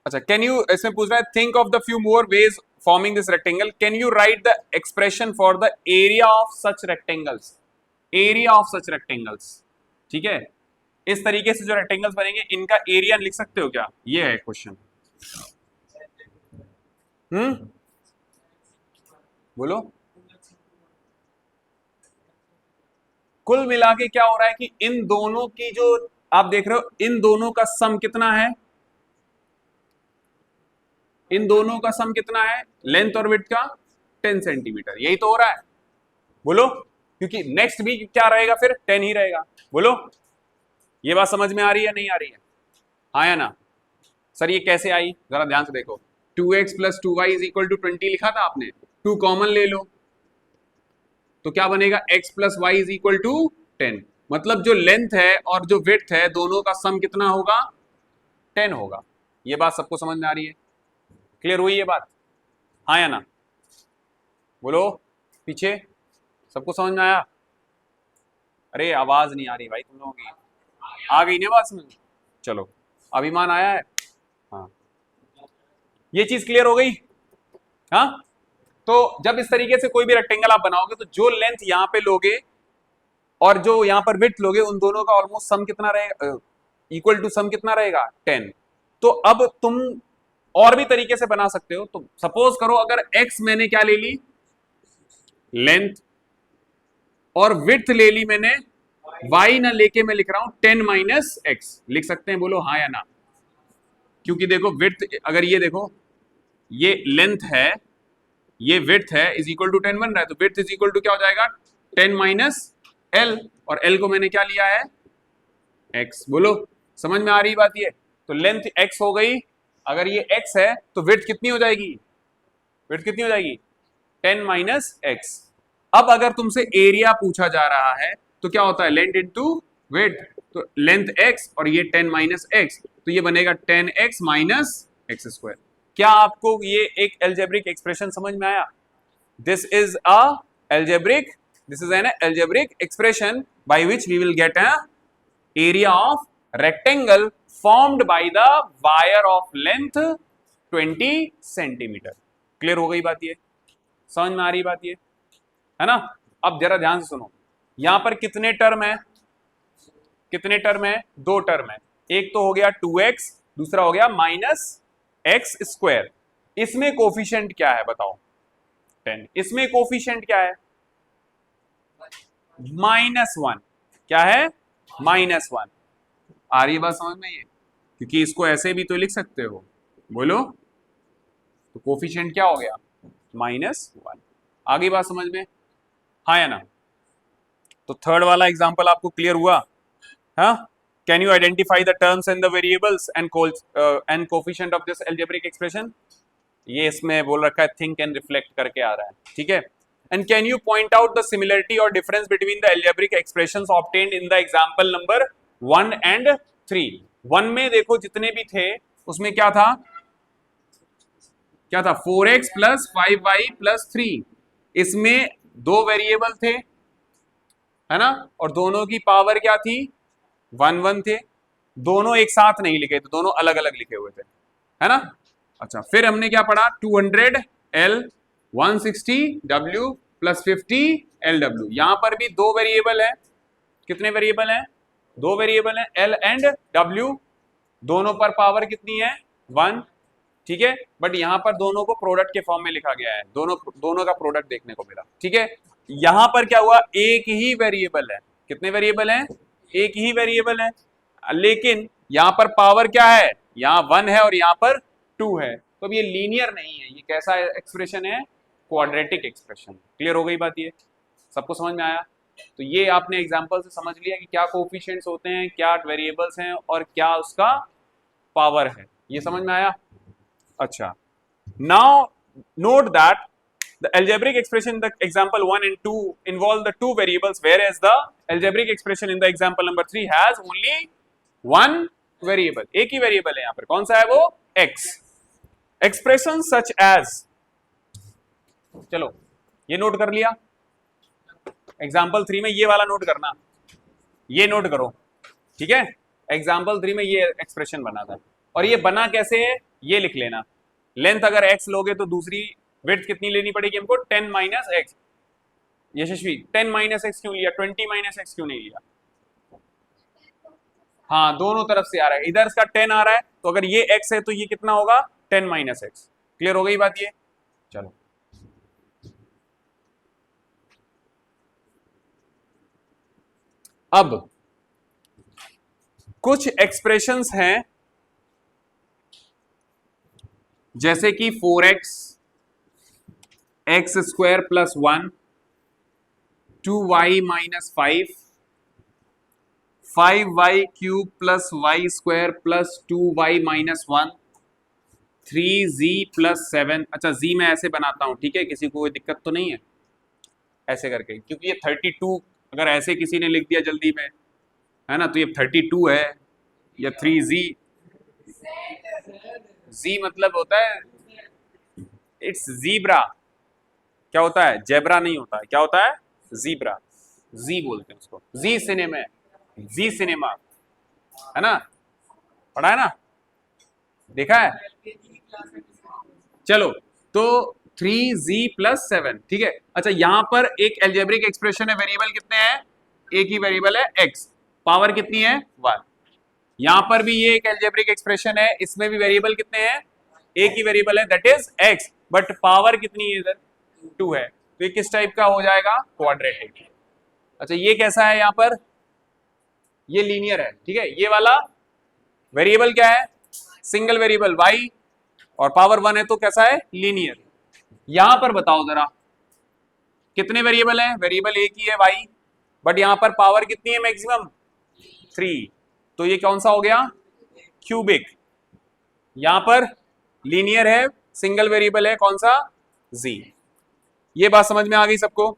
अच्छा, कैन यू, इसमें पूछ रहा है think of the few more ways forming this rectangle, can you right the expression for the area of such rectangles, area of such rectangles, ठीक है, इस तरीके से जो रेक्टेंगल्स बनेंगे इनका एरिया लिख सकते हो क्या? ये है क्वेश्चन। बोलो, कुल मिला के क्या हो रहा है कि इन दोनों की जो आप देख रहे हो, इन दोनों का सम कितना है, इन दोनों का सम कितना है, लेंथ और विड्थ का 10 सेंटीमीटर, यही तो हो रहा है। बोलो, क्योंकि नेक्स्ट भी क्या रहेगा फिर 10 ही रहेगा। बोलो, ये बात समझ में आ रही है नहीं आ रही है? हाँ या ना? सर ये कैसे आई, जरा ध्यान से देखो, 2x + 2y = 20 लिखा था आपने, 2 कॉमन ले लो तो क्या बनेगा, x + y = 10, मतलब जो लेंथ है और जो विड्थ है दोनों का सम कितना होगा 10 होगा। ये बात सबको समझ में आ रही है? क्लियर हुई ये बात? हाँ या ना? बोलो, पीछे सबको समझ में आया? अरे आवाज नहीं आ रही भाई तुम लोगों की, आ गई ना बात समझ? चलो, अभिमान आया है? हाँ, ये चीज क्लियर हो गई? हाँ, तो जब इस तरीके से कोई भी रेक्टेंगल आप बनाओगे तो जो लेंथ यहां पे लोगे और जो यहां पर विड्थ लोगे उन दोनों का ऑलमोस्ट सम कितना रहेगा, इक्वल टू सम कितना रहेगा 10। तो अब तुम और भी तरीके से बना सकते हो। तो सपोज करो अगर x मैंने क्या ले ली लेंथ और विड्थ ले ली मैंने y ना लेके मैं लिख रहा हूं 10 - x, लिख सकते हैं? बोलो हाँ या ना? क्योंकि देखो विड्थ, अगर ये देखो ये लेंथ है ये विड्थ है इज इक्वल टू 10 बन रहा है, तो विड्थ इज इक्वल टू क्या हो जाएगा 10 - l, और l को मैंने क्या लिया है x। बोलो, समझ में आ रही बात ये? तो लेंथ x हो गई, अगर ये x है तो विड्थ कितनी हो जाएगी, विड्थ कितनी हो जाएगी 10 - x। अब अगर तुमसे एरिया पूछा जा रहा है तो क्या होता है लेंथ इंटू विड्थ, तो लेंथ x और ये 10 - x, तो ये बनेगा 10x - x²। क्या आपको ये एक एल्जेब्रिक एक्सप्रेशन समझ में आया? This is an algebraic expression by which we will get a area of rectangle formed by the wire of length 20 centimetre. Clear हो गई बात? ये समझ में आ रही बात ये है ना? अब जरा ध्यान से सुनो, यहां पर कितने टर्म है, कितने टर्म है, 2 टर्म है। एक तो हो गया 2x, दूसरा हो गया एक्स स्क्वायर, इसमें कोफिशिएंट क्या है बताओ? 10। इसमें कोफिशिएंट क्या है? -1। क्या है? -1। आ रही है बात समझ में? ये क्योंकि इसको ऐसे भी तो लिख सकते हो, बोलो। तो कोफिशिएंट क्या हो गया? -1। आ गई बात समझ में? हाँ या ना? तो थर्ड वाला एग्जांपल आपको क्लियर हुआ? हाँ, can you identify the terms and the variables and coefficient of this algebraic expression? ये इसमें बोल रखा है थिंक एंड रिफ्लेक्ट करके आ रहा है, ठीक है। And can you point out the similarity और difference between the algebraic expressions obtained in the example number 1 and 3? 1 में देखो जितने भी थे उसमें क्या था? क्या था? 4x plus 5y plus 3। इसमें 2 वेरिएबल थे, है ना, और दोनों की पावर क्या थी? 1 थे। दोनों एक साथ नहीं लिखे थे, दोनों अलग अलग लिखे हुए थे, है ना। अच्छा, फिर हमने क्या पढ़ा? 200 L 160 W प्लस 50 LW। यहां पर भी 2 वेरिएबल है। कितने वेरिएबल हैं? 2 वेरिएबल हैं, L एंड W। दोनों पर पावर कितनी है? 1, ठीक है। बट यहां पर दोनों को प्रोडक्ट के फॉर्म में लिखा गया है, दोनों का प्रोडक्ट देखने को मिला, ठीक है। यहां पर क्या हुआ? एक ही वेरिएबल है। कितने वेरिएबल हैं? एक ही वेरिएबल है, लेकिन यहां पर पावर क्या है? यहां 1 है और यहां पर 2 है। तो अब ये लीनियर नहीं है, ये कैसा एक्सप्रेशन है? Quadratic expression. क्लियर हो गई बात? ये सबको समझ में आया? तो ये आपने एग्जांपल से समझ लिया कि क्या कोफिशिएंट्स होते हैं, क्या वेरिएबल्स हैं और क्या उसका पावर है। ये समझ में आया? अच्छा, now note that the algebraic expression in the example 1 and 2 involve the 2 variables, whereas the algebraic expression in the example number 3 has only 1 variable। एक ही वेरिएबल है यहाँ पर, कौन सा है वो? x। expression such as, चलो ये नोट कर लिया। एग्जाम्पल 3 में ये वाला नोट करना, ये नोट करो, ठीक है। एग्जाम्पल 3 में ये एक्सप्रेशन बना था, और ये बना कैसे है ये लिख लेना। लेंथ अगर x लोगे तो दूसरी विड्थ कितनी लेनी पड़ेगी हमको? 10 माइनस एक्स। यशस्वी 10 माइनस एक्स क्यों लिया? 20 माइनस एक्स क्यों नहीं लिया? हाँ, दोनों तरफ से आ रहा है, इधर इसका 10 आ रहा है, तो अगर ये x है तो ये कितना होगा? 10 माइनस एक्स। क्लियर हो गई बात ये? चलो, अब कुछ एक्सप्रेशंस हैं जैसे कि 4x x square plus 1, 2y minus 5, 5y cube plus y square plus 2y minus 1, 3z plus 7। अच्छा, z मैं ऐसे बनाता हूं, ठीक है, किसी को कोई दिक्कत तो नहीं है ऐसे करके? क्योंकि ये 32 अगर ऐसे किसी ने लिख दिया जल्दी में, है ना, तो ये 32 है, या 3z। z मतलब होता है, इट्स जीब्रा। क्या होता है? जेब्रा नहीं होता है, क्या होता है? जीब्रा। जी बोलते हैं उसको, जी सिनेमा, जी सिनेमा, है ना, पढ़ा है ना, देखा है? चलो, तो 3z प्लस 7, ठीक है। अच्छा, यहां पर एक एल्जेब्रिक एक्सप्रेशन है, वेरिएबल कितने हैं? एक ही वेरिएबल है x, पावर कितनी है? 1। यहां पर भी ये एक एल्जेब्रिक एक्सप्रेशन है, इसमें भी वेरिएबल कितने हैं? एक ही वेरिएबल है, that is x, but power कितनी है? इधर 2 है। तो ये किस टाइप का हो जाएगा? क्वाड्रेटिक। अच्छा, ये कैसा है? यहां पर ये लीनियर है, ठीक है। ये वाला वेरिएबल क्या है? सिंगल वेरिएबल y, और पावर 1 है, तो कैसा है? लीनियर। यहां पर बताओ जरा, कितने वेरिएबल हैं? वेरिएबल एक ही है y, बट यहां पर पावर कितनी है मैक्सिमम? 3। तो ये कौन सा हो गया? क्यूबिक। यहां पर लीनियर है, सिंगल वेरिएबल है, कौन सा? z। ये बात समझ में आ गई सबको?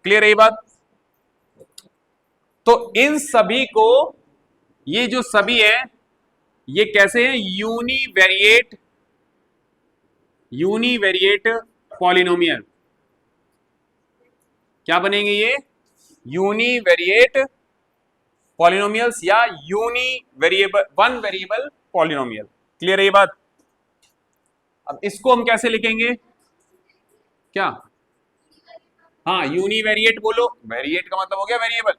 क्लियर है ये बात? तो इन सभी को, ये जो सभी है, ये कैसे हैं? Univariate polynomial. क्या बनेंगे ये? यूनिवेरिएट पॉलिनोमियल्स या वन वेरिएबल पॉलिनोमियल। क्लियर है ये बात? अब इसको हम कैसे लिखेंगे? क्या? हाँ, यूनिवेरिएट बोलो, वेरिएट का मतलब हो गया वेरिएबल,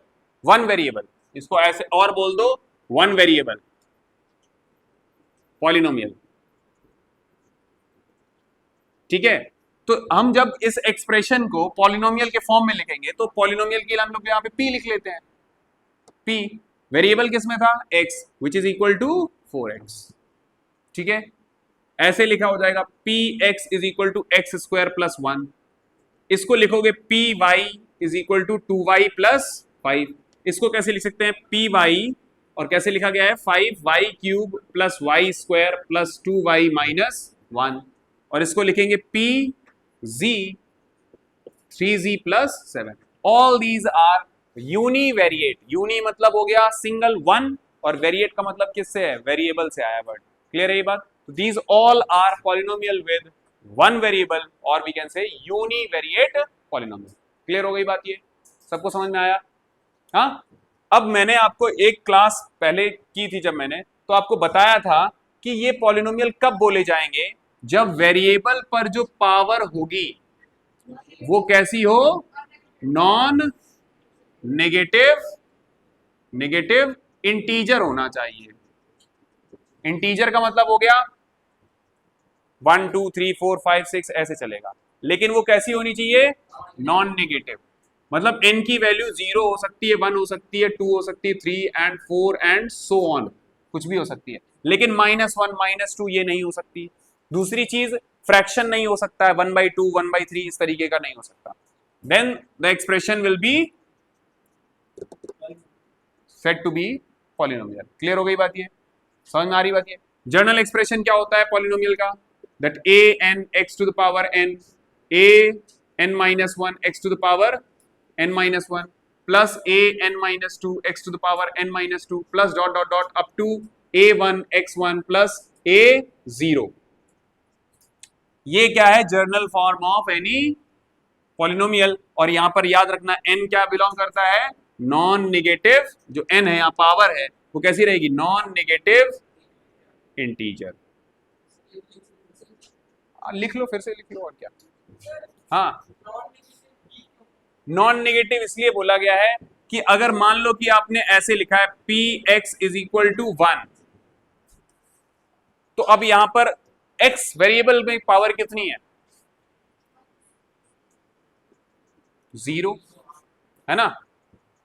वन वेरिएबल, इसको ऐसे और बोल दो, वन वेरिएबल पॉलिनोमियल। ठीक है, तो हम जब इस एक्सप्रेशन को पॉलिनोमियल के फॉर्म में लिखेंगे तो पॉलिनोमियल के लिए हम लोग यहाँ पे p लिख लेते हैं। p वेरिएबल किसमें था, x, which is equal to 4x। ठीक है, ऐसे लिखा हो जाएगा px is equal to x square plus 1। इसको लिखोगे py is equal to 2y plus 5। इसको कैसे लिख सकते हैं, py और कैसे लिखा गया है 5y cube plus y square plus 2y minus 1, और इसको लिखेंगे pz 3z plus 7। All these are univariate. Uni मतलब हो गया सिंगल वन, और वेरिएट का मतलब किससे है, वेरिएबल से आया वर्ड। क्लियर है ये बात। These all are polynomial with one variable, और we can say univariate polynomial. Clear हो गई बात, ये सबको समझ में आया। हाँ, अब मैंने आपको एक क्लास पहले की थी जब मैंने, तो आपको बताया था कि ये पॉलिनोमियल कब बोले जाएंगे, जब वेरिएबल पर जो पावर होगी वो कैसी हो, नॉन नेगेटिव इंटीजर होना चाहिए। इंटीजर का मतलब हो गया 1 2 3 4 5 6 ऐसे चलेगा, लेकिन वो कैसी होनी चाहिए, नॉन नेगेटिव। मतलब n की वैल्यू 0 हो सकती है, 1 हो सकती है, 2 हो सकती है, 3 एंड 4 एंड सो ऑन, कुछ भी हो सकती है, लेकिन -1 -2 ये नहीं हो सकती। दूसरी चीज, फ्रैक्शन नहीं हो सकता है, 1/2 1/3 इस तरीके का नहीं हो सकता। Then the expression will be set to be polynomial. Clear हो गई बात, ये समझ में आ रही बात। ये जर्नल एक्सप्रेशन क्या होता है पॉलिनोमियल का, that an x to the power n, an minus 1 x to the power n minus 1 plus an minus 2 x to the power n minus 2 plus dot dot dot up to a1 x1 plus a0। ये क्या है, journal form of any polynomial. और यहां पर याद रखना n क्या belong करता है, नॉन नेगेटिव। जो n है यहाँ पावर है, वो कैसी रहेगी, नॉन नेगेटिव इंटीजर। लिख लो, फिर से लिख लो, और क्या। हाँ, नॉन नेगेटिव इसलिए बोला गया है कि अगर मान लो कि आपने ऐसे लिखा है px इज इक्वल टू 1, तो अब यहां पर x वेरिएबल में पावर कितनी है, 0 है ना।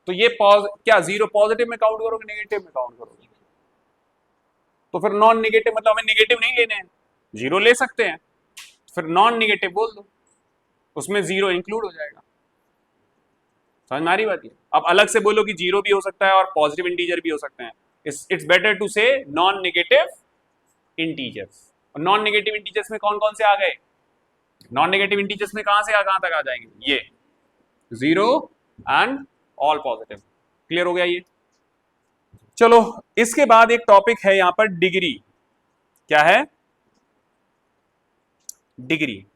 तो ये क्या 0 पॉजिटिव में काउंट करोगे, नेगेटिव में काउंट करोगे। तो फिर नॉन नेगेटिव मतलब हमें नेगेटिव नहीं लेने हैं, 0 ले सकते हैं, फिर नॉन नेगेटिव बोल दो, उसमें 0 इंक्लूड हो जाएगा। समझ में आ रही बात है। अब अलग से बोलो कि 0 भी हो सकता है और पॉजिटिव इंटीजर भी हो सकते हैं, इट्स बेटर टू से नॉन नेगेटिव इंटीजर्स। और नॉन नेगेटिव इंटीजर्स में कौन कौन से आ गए, नॉन नेगेटिव इंटीजर्स में कहां से कहां तक आ जाएंगे, ये 0 एंड ऑल पॉजिटिव। क्लियर हो गया ये। चलो, इसके बाद एक टॉपिक है यहां पर डिग्री। क्या है, degree.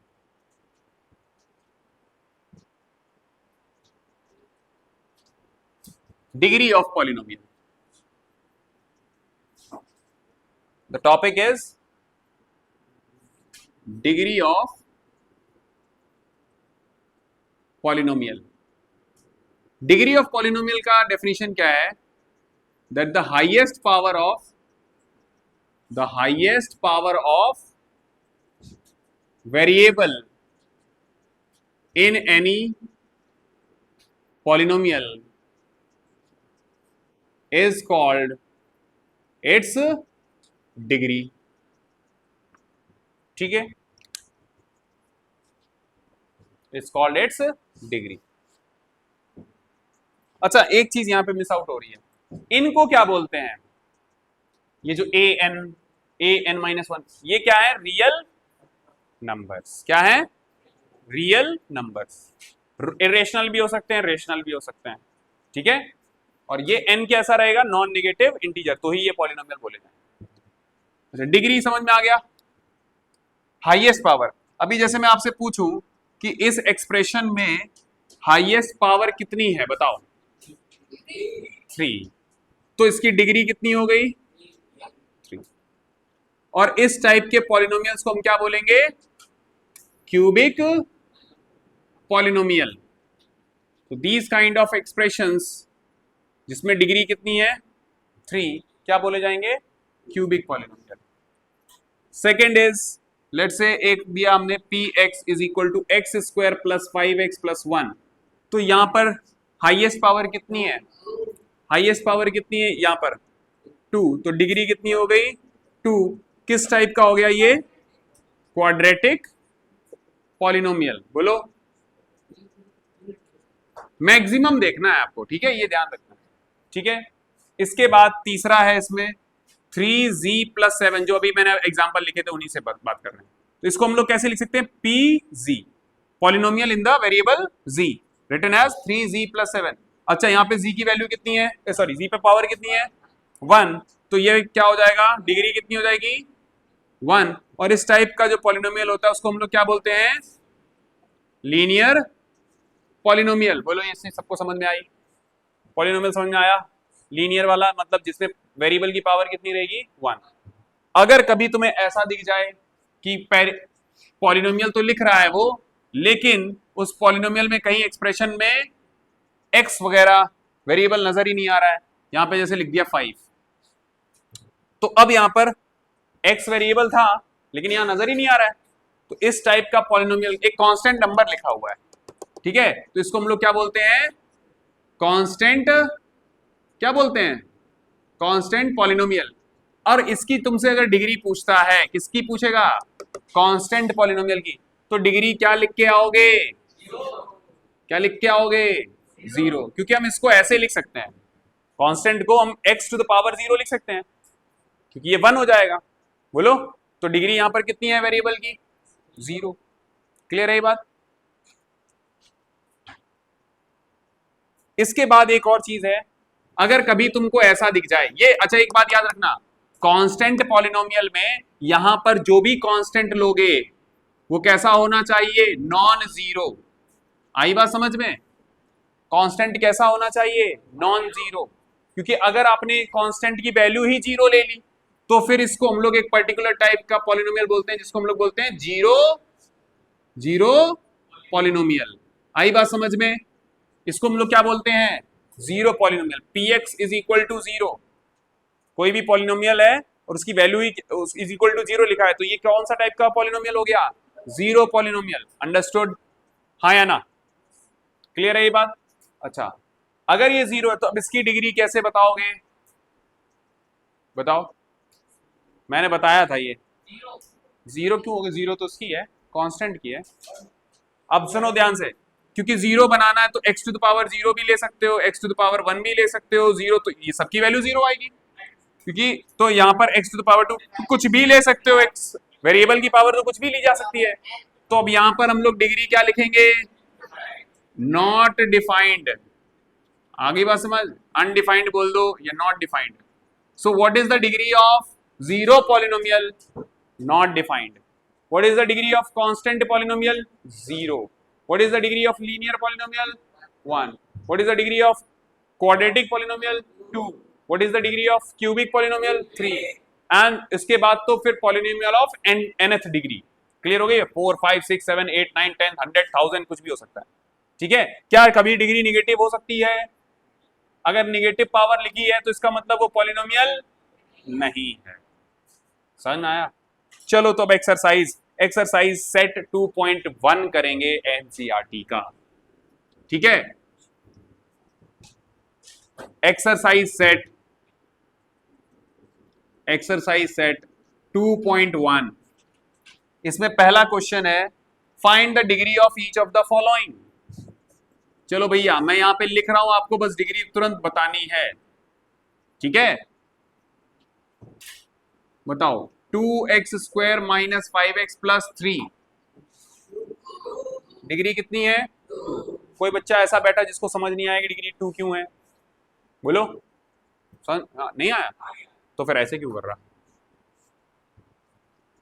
Degree of polynomial. The topic is degree of polynomial. Degree of polynomial का डेफिनेशन क्या है, that the highest power of variable in any polynomial is called its degree। ठीक है, it's called its degree। अच्छा, एक चीज यहां पे मिस आउट हो रही है, इनको क्या बोलते हैं, ये जो an -1, ये क्या है, रियल नंबर्स। क्या है, रियल नंबर्स। इरेशनल भी हो सकते हैं, रेशनल भी हो सकते हैं। ठीक है, और ये n कैसा रहेगा, नॉन नेगेटिव इंटीजर, तो ही ये पॉलिनोमियल बोले जाएंगे। अच्छा, डिग्री समझ में आ गया। हाईएस्ट पावर, अभी जैसे मैं आपसे पूछूं कि इस एक्सप्रेशन में हाईएस्ट पावर कितनी है, बताओ, 3, तो इसकी डिग्री कितनी हो गई, 3। और इस टाइप के पॉलिनोमियल्स को हम क्या बोलेंगे, क्यूबिक पॉलिनोमियल। तो दीज काइंड ऑफ एक्सप्रेशंस जिसमें डिग्री कितनी है, 3, क्या बोले जाएंगे, cubic polynomial. Second is let से एक दिया हमने p x is equal to x square plus 5x plus 1, तो यहां पर हाईएस्ट पावर कितनी है, हाईएस्ट पावर कितनी है यहां पर 2, तो डिग्री कितनी हो गई 2। किस टाइप का हो गया ये, क्वाड्रेटिक पॉलिनोमियल। बोलो, मैक्सिमम देखना है आपको, ठीक है, ये ध्यान रखना, ठीक है। इसके बाद तीसरा है इसमें 3z प्लस 7, जो अभी मैंने एग्जांपल लिखे थे उन्हीं से बात कर रहे हैं। तो इसको हम लोग कैसे लिख सकते हैं, pz, polynomial in the variable z, written as 3z plus 7। अच्छा, यहाँ पे z की वैल्यू कितनी है, सॉरी z पे पावर कितनी है 1, तो ये क्या हो जाएगा, डिग्री कितनी हो जाएगी 1। और इस टाइप का जो पॉलिनोमियल होता है उसको हम लोग क्या बोलते हैं, लीनियर पॉलिनोमियल। बोलो, ये सबको समझ में आई, पॉलिनोमियल समझ में आया, लीनियर वाला मतलब जिसमें वेरिएबल की पावर कितनी रहेगी 1। अगर कभी तुम्हें ऐसा दिख जाए कि पॉलिनोमियल तो लिख रहा है वो, लेकिन उस पॉलिनोमियल में कहीं एक्सप्रेशन में x वगैरह वेरिएबल नजर ही नहीं आ रहा है, यहां पे जैसे लिख दिया 5, तो अब यहां पर x वेरिएबल था लेकिन यहां नजर ही नहीं आ रहा है, तो इस टाइप का पॉलिनोमियल, एक कांस्टेंट नंबर लिखा हुआ है, ठीक है, तो इसको हम लोग क्या बोलते हैं, कांस्टेंट, क्या बोलते हैं, कांस्टेंट पॉलिनोमियल। और इसकी तुमसे अगर डिग्री पूछता है, किसकी पूछेगा, कांस्टेंट पॉलिनोमियल की, तो डिग्री क्या लिख के आओगे, क्या लिख के आओगे 0, क्योंकि हम इसको ऐसे लिख सकते हैं, कांस्टेंट को हम x टू द पावर 0 लिख सकते हैं, क्योंकि ये 1 हो जाएगा। बोलो, तो डिग्री यहां पर कितनी है वेरिएबल की 0। क्लियर है ये बात। इसके बाद एक और चीज है, अगर कभी तुमको ऐसा दिख जाए ये, अच्छा एक बात याद रखना, कांस्टेंट पॉलिनोमियल में यहां पर जो भी कांस्टेंट लोगे वो कैसा होना चाहिए, नॉन जीरो। आई बात समझ में, कांस्टेंट कैसा होना चाहिए, नॉन जीरो, क्योंकि अगर आपने कांस्टेंट की वैल्यू ही 0 ले ली तो फिर इसको हम लोग एक पर्टिकुलर टाइप का पॉलिनोमियल बोलते हैं, जिसको हम लोग बोलते हैं जीरो जीरो पॉलिनोमियल। आई बात समझ में, इसको हम लोग क्या बोलते हैं, zero polynomial. px is equal to 0, कोई भी पॉलिनोमियल है और उसकी वैल्यू ही इज इक्वल टू 0 लिखा है, तो ये कौन सा टाइप का पॉलिनोमियल हो गया, जीरो पॉलिनोमियल। अंडरस्टूड, हाँ या ना, क्लियर है ये बात। अच्छा, अगर ये 0 है तो अब इसकी डिग्री कैसे बताओगे, बताओ, मैंने बताया था ये 0 क्यों होगा, 0 तो उसकी है, कांस्टेंट की है। अब सुनो ध्यान से, क्योंकि 0 बनाना है तो x टू द पावर 0 भी ले सकते हो, x टू द पावर 1 भी ले सकते हो, 0 तो ये सबकी वैल्यू 0 आएगी, क्योंकि तो यहां पर x टू द पावर 2 कुछ भी ले सकते हो, x वेरिएबल की पावर तो कुछ भी ली जा सकती है। तो अब यहां पर हम लोग डिग्री क्या लिखेंगे, नॉट डिफाइंड। आगे बात समझ, अनडिफाइंड बोल दो या not defined. So what is the degree of zero polynomial, not defined. What is the degree of constant polynomial, 0। What is the degree of linear polynomial, 1। What is the degree of quadratic polynomial, 2। What is the degree of cubic polynomial, 3। And इसके बाद तो फिर polynomial of nth degree. Clear हो गई, 4 5 6 7 8 9 10 100 1000 कुछ भी हो सकता है, ठीक है। क्या कभी डिग्री निगेटिव हो सकती है, अगर निगेटिव पावर लिखी है तो इसका मतलब वो पॉलिनोमियल नहीं है, समझ में आया। चलो तो अब एक्सरसाइज सेट 2.1 करेंगे एनसीईआरटी का, ठीक है। एक्सरसाइज सेट 2.1, इसमें पहला क्वेश्चन है, find the degree of each of the following. चलो भैया, मैं यहां पे लिख रहा हूं, आपको बस डिग्री तुरंत बतानी है, ठीक है। बताओ, 2x square minus 5x plus 3, degree कितनी है, कोई बच्चा ऐसा बैठा जिसको समझ नहीं आएगी डिग्री 2 क्यों है, बोलो, नहीं आया तो फिर ऐसे क्यों कर रहा।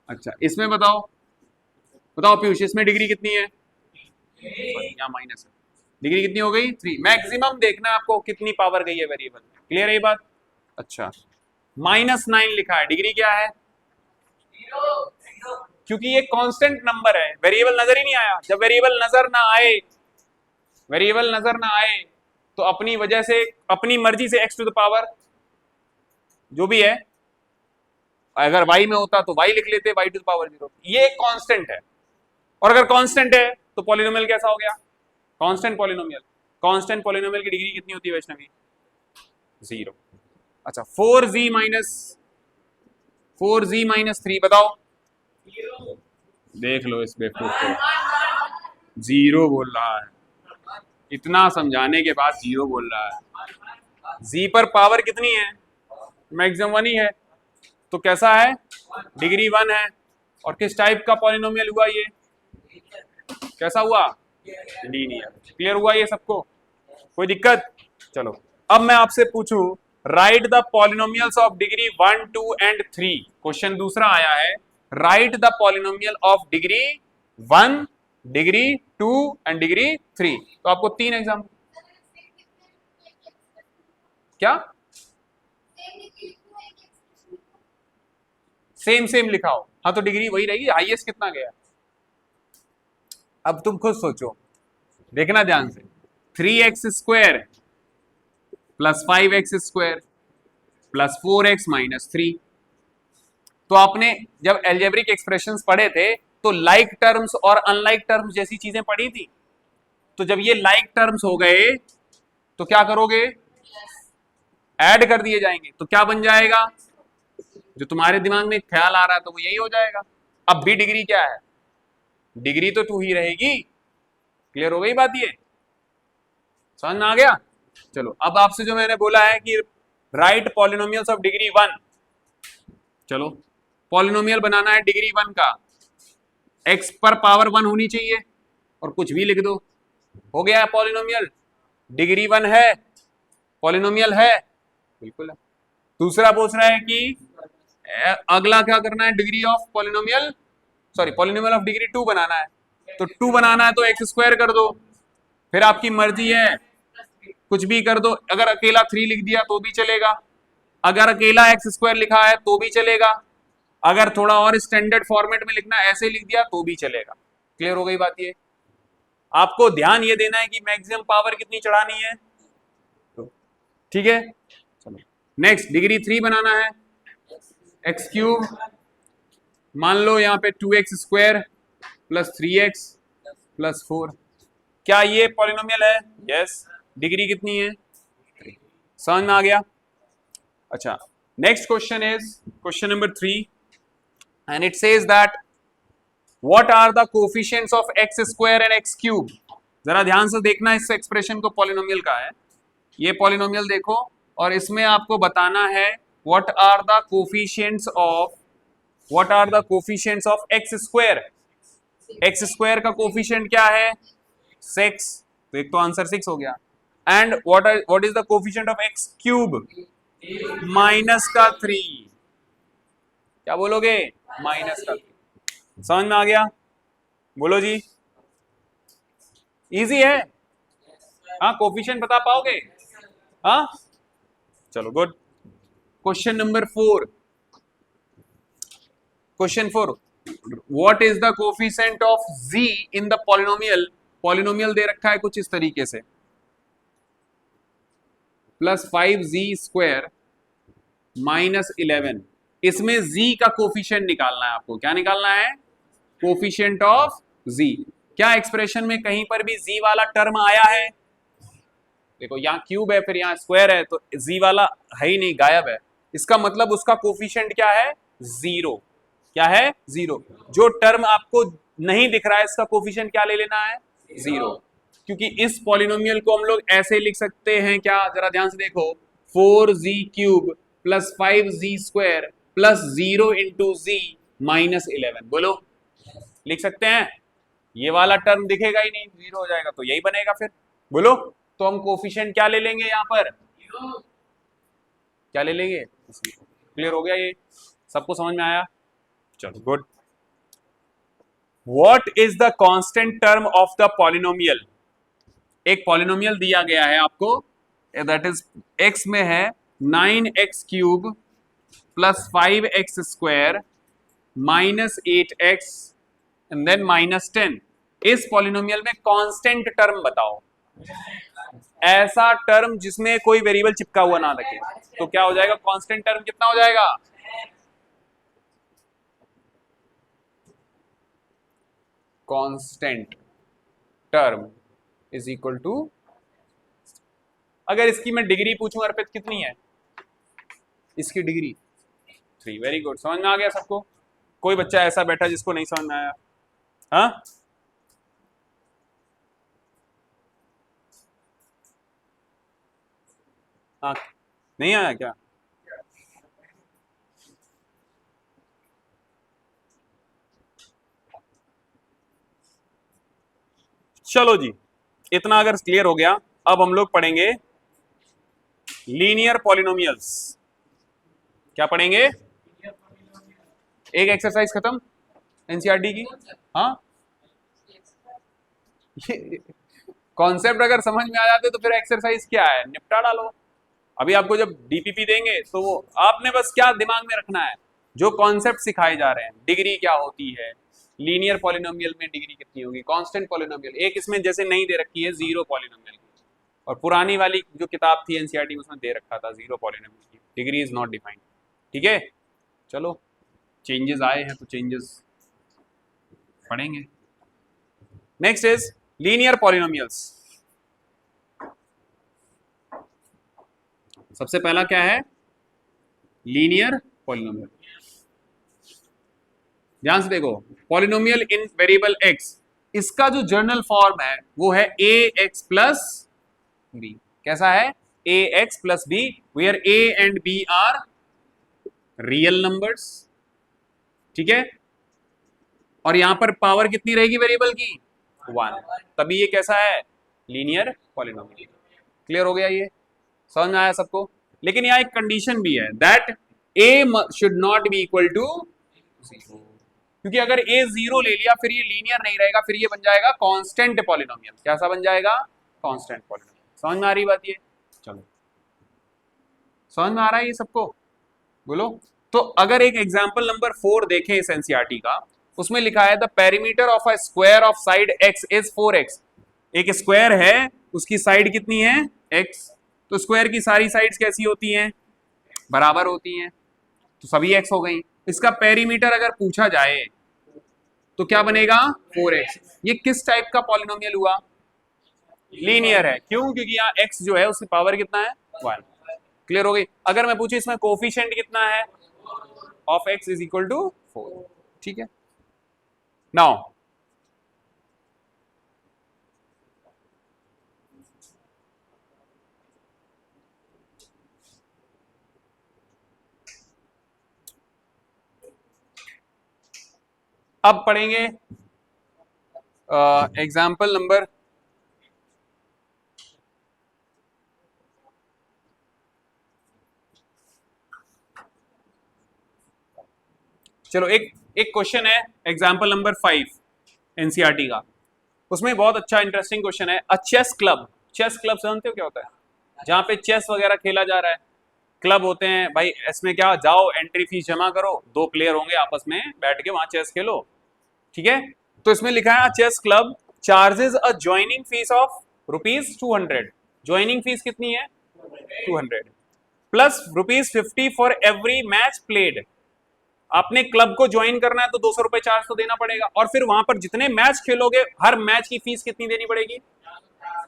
अच्छा, इसमें बताओ पीयूष, इसमें डिग्री कितनी है, यहाँ माइनस है, डिग्री कितनी हो गई 3। मैक्सिमम देखना है आपको कितनी पावर गई है वेरिएबल, क्लियर है ये बात। अच्छा, -9 लिखा है, डिग्री क्या है, क्योंकि ये कांस्टेंट नंबर है, वेरिएबल नजर ही नहीं आया। जब वेरिएबल नजर ना आए तो अपनी वजह से, अपनी मर्जी से x टू द पावर जो भी है, अगर y में होता तो y लिख लेते, y टू द पावर 0। ये कांस्टेंट है, और अगर कांस्टेंट है तो पॉलिनोमियल कैसा हो गया? Constant polynomial. कांस्टेंट पॉलिनोमियल की डिग्री कितनी होती है वैष्णवी? 0। अच्छा 4z माइनस 3 बताओ। देख लो इस बेवकूफ को, 0 बोल रहा है, इतना समझाने के बाद 0 बोल रहा है। z पर पावर कितनी है? मैक्सिमम 1 ही है, तो कैसा है? डिग्री 1 है। और किस टाइप का पॉलिनोमियल हुआ ये? कैसा हुआ? लीनियर। क्लियर हुआ ये सबको? कोई दिक्कत? चलो अब मैं आपसे पूछूं, right the polynomials of degree 1, 2 and 3। Question दूसरा आया है, right the polynomial of degree 1, degree 2 and degree 3। तो आपको 3 एग्जाम, क्या सेम सेम लिखा हो? हाँ तो डिग्री वही रहेगी, हाईएस्ट कितना गया? अब तुम खुद सोचो, देखना ध्यान से। 3x square plus 5x square plus 4x minus 3। तो आपने जब एल्जेब्रिक एक्सप्रेशंस पढ़े थे तो लाइक टर्म्स और अनलाइक टर्म्स जैसी चीजें पढ़ी थी। तो जब ये लाइक टर्म्स हो गए तो क्या करोगे? ऐड कर दिए जाएंगे, तो क्या बन जाएगा? जो तुम्हारे दिमाग में ख्याल आ रहा है तो वो यही हो जाएगा। अब भी डिग्री क्या है? डिग्री तो 2 ही रहेगी। क्लियर हो गई बात? ये समझ में आ गया? चलो अब आपसे जो मैंने बोला है कि राइट पॉलिनोमियल्स ऑफ डिग्री 1, चलो पॉलिनोमियल बनाना है डिग्री 1 का, x पर पावर 1 होनी चाहिए और कुछ भी लिख दो, हो गया पॉलिनोमियल। डिग्री 1 है, पॉलिनोमियल है, बिल्कुल है। दूसरा पूछ रहा है कि अगला क्या करना है? Degree of polynomial, sorry polynomial of degree 2 बनाना है। तो 2 बनाना है तो x स्क्वायर कर दो, फिर आपकी मर्जी है कुछ भी कर दो। अगर अकेला 3 लिख दिया तो भी चलेगा, अगर अकेला x स्क्वायर लिखा है तो भी चलेगा, अगर थोड़ा और स्टैंडर्ड फॉर्मेट में लिखना ऐसे लिख दिया तो भी चलेगा। क्लियर हो गई बात? ये आपको ध्यान ये देना है कि मैक्सिमम पावर कितनी चढ़ानी है, ठीक है। चलो नेक्स्ट डिग्री 3 बनाना है, एक्स क्यूब, मान लो यहाँ पे 2x square plus 3x plus 4। क्या ये पॉलिनोमियल है? यस। डिग्री कितनी है? 3। समझ में आ गया? अच्छा next question is question number 3 and it says that what are the coefficients of x square and x cube. जरा ध्यान से देखना इस एक्सप्रेशन को, पॉलिनोमियल का है ये। पॉलिनोमियल देखो और इसमें आपको बताना है what are the coefficients of x square. x square का कोफिशिएंट क्या है? 6, तो एक तो आंसर 6 हो गया। And what is the coefficient of x cube? Minus का 3। क्या बोलोगे? माइनस का 3। समझ में आ गया? बोलो जी। इजी है? हाँ कोफिशिएंट बता पाओगे? हाँ चलो good. Question number 4, question 4, what is the coefficient of z in the polynomial. Polynomial दे रखा है कुछ इस तरीके से, प्लस 5z स्क्वायर माइनस 11। इसमें z का कोफिशिएंट निकालना है आपको। क्या निकालना है? Coefficient of z। क्या एक्सप्रेशन में कहीं पर भी z वाला टर्म आया है? देखो यहाँ क्यूब है, फिर यहाँ स्क्वायर है, तो z वाला है ही नहीं, गायब है। इसका मतलब उसका कोफिशिएंट क्या है? 0। क्या है? 0। जो टर्म आपको नहीं दिख रहा है इसका कोफिशिएंट क्या ले लेना है? 0। क्योंकि इस पॉलिनोमियल को हम लोग ऐसे लिख सकते हैं, क्या? जरा ध्यान से देखो, 4z cube plus 5z square plus 0 into z minus 11। बोलो, लिख सकते हैं? ये वाला टर्म दिखेगा ही नहीं, 0 हो जाएगा, तो यही बनेगा फिर। बोलो, तो हम कोफिशिएंट क्या ले लेंगे यहाँ पर? क्या ले लेंगे? क्लियर हो गया? ये सबको समझ में आया? चलो good. What is the constant term of the polynomial. एक पॉलिनोमियल दिया गया है आपको, दैट इज x में है 9x cube plus 5x square minus 8x and then minus 10। इस पॉलिनोमियल में कांस्टेंट टर्म बताओ। ऐसा टर्म जिसमें कोई वेरिएबल चिपका हुआ ना रखे, तो क्या हो जाएगा? कांस्टेंट टर्म कितना हो जाएगा? Constant term is equal to, अगर इसकी मैं डिग्री पूछूं अर्पित कितनी है, इसकी डिग्री 3। वेरी गुड, समझ में आ गया सबको? कोई बच्चा ऐसा बैठा जिसको नहीं समझ में आया? हाँ, हाँ, नहीं आया क्या? चलो जी, इतना अगर क्लियर हो गया, अब हम लोग पढ़ेंगे लीनियर पॉलिनोमियल्स। क्या पढ़ेंगे? एक एक्सरसाइज खत्म एनसीईआरटी की। हाँ, कॉन्सेप्ट अगर समझ में आ जाते तो फिर एक्सरसाइज क्या है, निपटा डालो। अभी आपको जब डीपीपी देंगे तो वो आपने बस क्या दिमाग में रखना है, जो कॉन्सेप्ट सिखाए जा रहे हैं, डिग्री क्या होती है, लीनियर पॉलिनोमियल में डिग्री कितनी होगी, कांस्टेंट पॉलिनोमियल, एक इसमें जैसे नहीं दे रखी है जीरो पॉलिनोमियल की, और पुरानी वाली जो किताब थी एनसीईआरटी उसमें दे रखा था जीरो पॉलिनोमियल की, डिग्री इज नॉट डिफाइंड। ठीक है, चलो चेंजेस आए हैं तो चेंजेस पढ़ेंगे। Next is linear polynomials. सबसे पहला क्या है? Linear polynomial. ध्यान से देखो, पॉलिनोमियल इन वेरिएबल एक्स, इसका जो जर्नल फॉर्म है वो है ए एक्स प्लस बी। कैसा है? A x plus b, where a and b are real numbers. ठीक है, और यहां पर पावर कितनी रहेगी वेरिएबल की? 1। तभी ये कैसा है? Linear polynomial. क्लियर हो गया? ये समझ में आया सबको? लेकिन यहाँ एक कंडीशन भी है, that a should not be equal to 0, क्योंकि अगर ए 0 ले लिया फिर ये लीनियर नहीं रहेगा, फिर ये बन जाएगा कांस्टेंट पॉलिनोमियल। कैसा बन जाएगा? Constant polynomial. समझ में आ रही बात ये? चलो, समझ में आ रहा है ये सबको? बोलो। तो अगर एक एग्जाम्पल नंबर 4 देखें इस एनसीईआरटी का, उसमें लिखा है the perimeter of a square of side x is 4x। एक स्क्वायर है, उसकी साइड कितनी है? x। तो स्क्वायर की सारी साइड्स कैसी होती हैं? बराबर होती हैं, तो सभी x हो गई। इसका पेरीमीटर अगर पूछा जाए तो क्या बनेगा? 4x। ये किस टाइप का पॉलिनोमियल हुआ? लीनियर है। क्यों? क्योंकि यहाँ x जो है उसकी पावर कितना है? 1। क्लियर हो गई? अगर मैं पूछूं इसमें कोफिशिएंट कितना है of x is equal to 4। ठीक है, नाउ अब पढ़ेंगे एग्जाम्पल नंबर चलो एक क्वेश्चन है एग्जाम्पल नंबर 5 एनसीईआरटी का। उसमें बहुत अच्छा इंटरेस्टिंग क्वेश्चन है। अ चेस क्लब, चेस क्लब जानते हो क्या होता है? जहां पे चेस वगैरह खेला जा रहा है, क्लब होते हैं भाई। इसमें क्या, जाओ एंट्री फीस जमा करो, 2 प्लेयर होंगे आपस में बैठ के वहां चेस खेलो। ठीक है, तो इसमें लिखा है chess club charges a joining fee of ₹200। Joining fee कितनी है? 200 plus ₹50 for every match played. आपने क्लब को ज्वाइन करना है तो 200 रुपए चार्ज तो देना पड़ेगा, और फिर वहां पर जितने मैच खेलोगे हर मैच की फीस कितनी देनी पड़ेगी?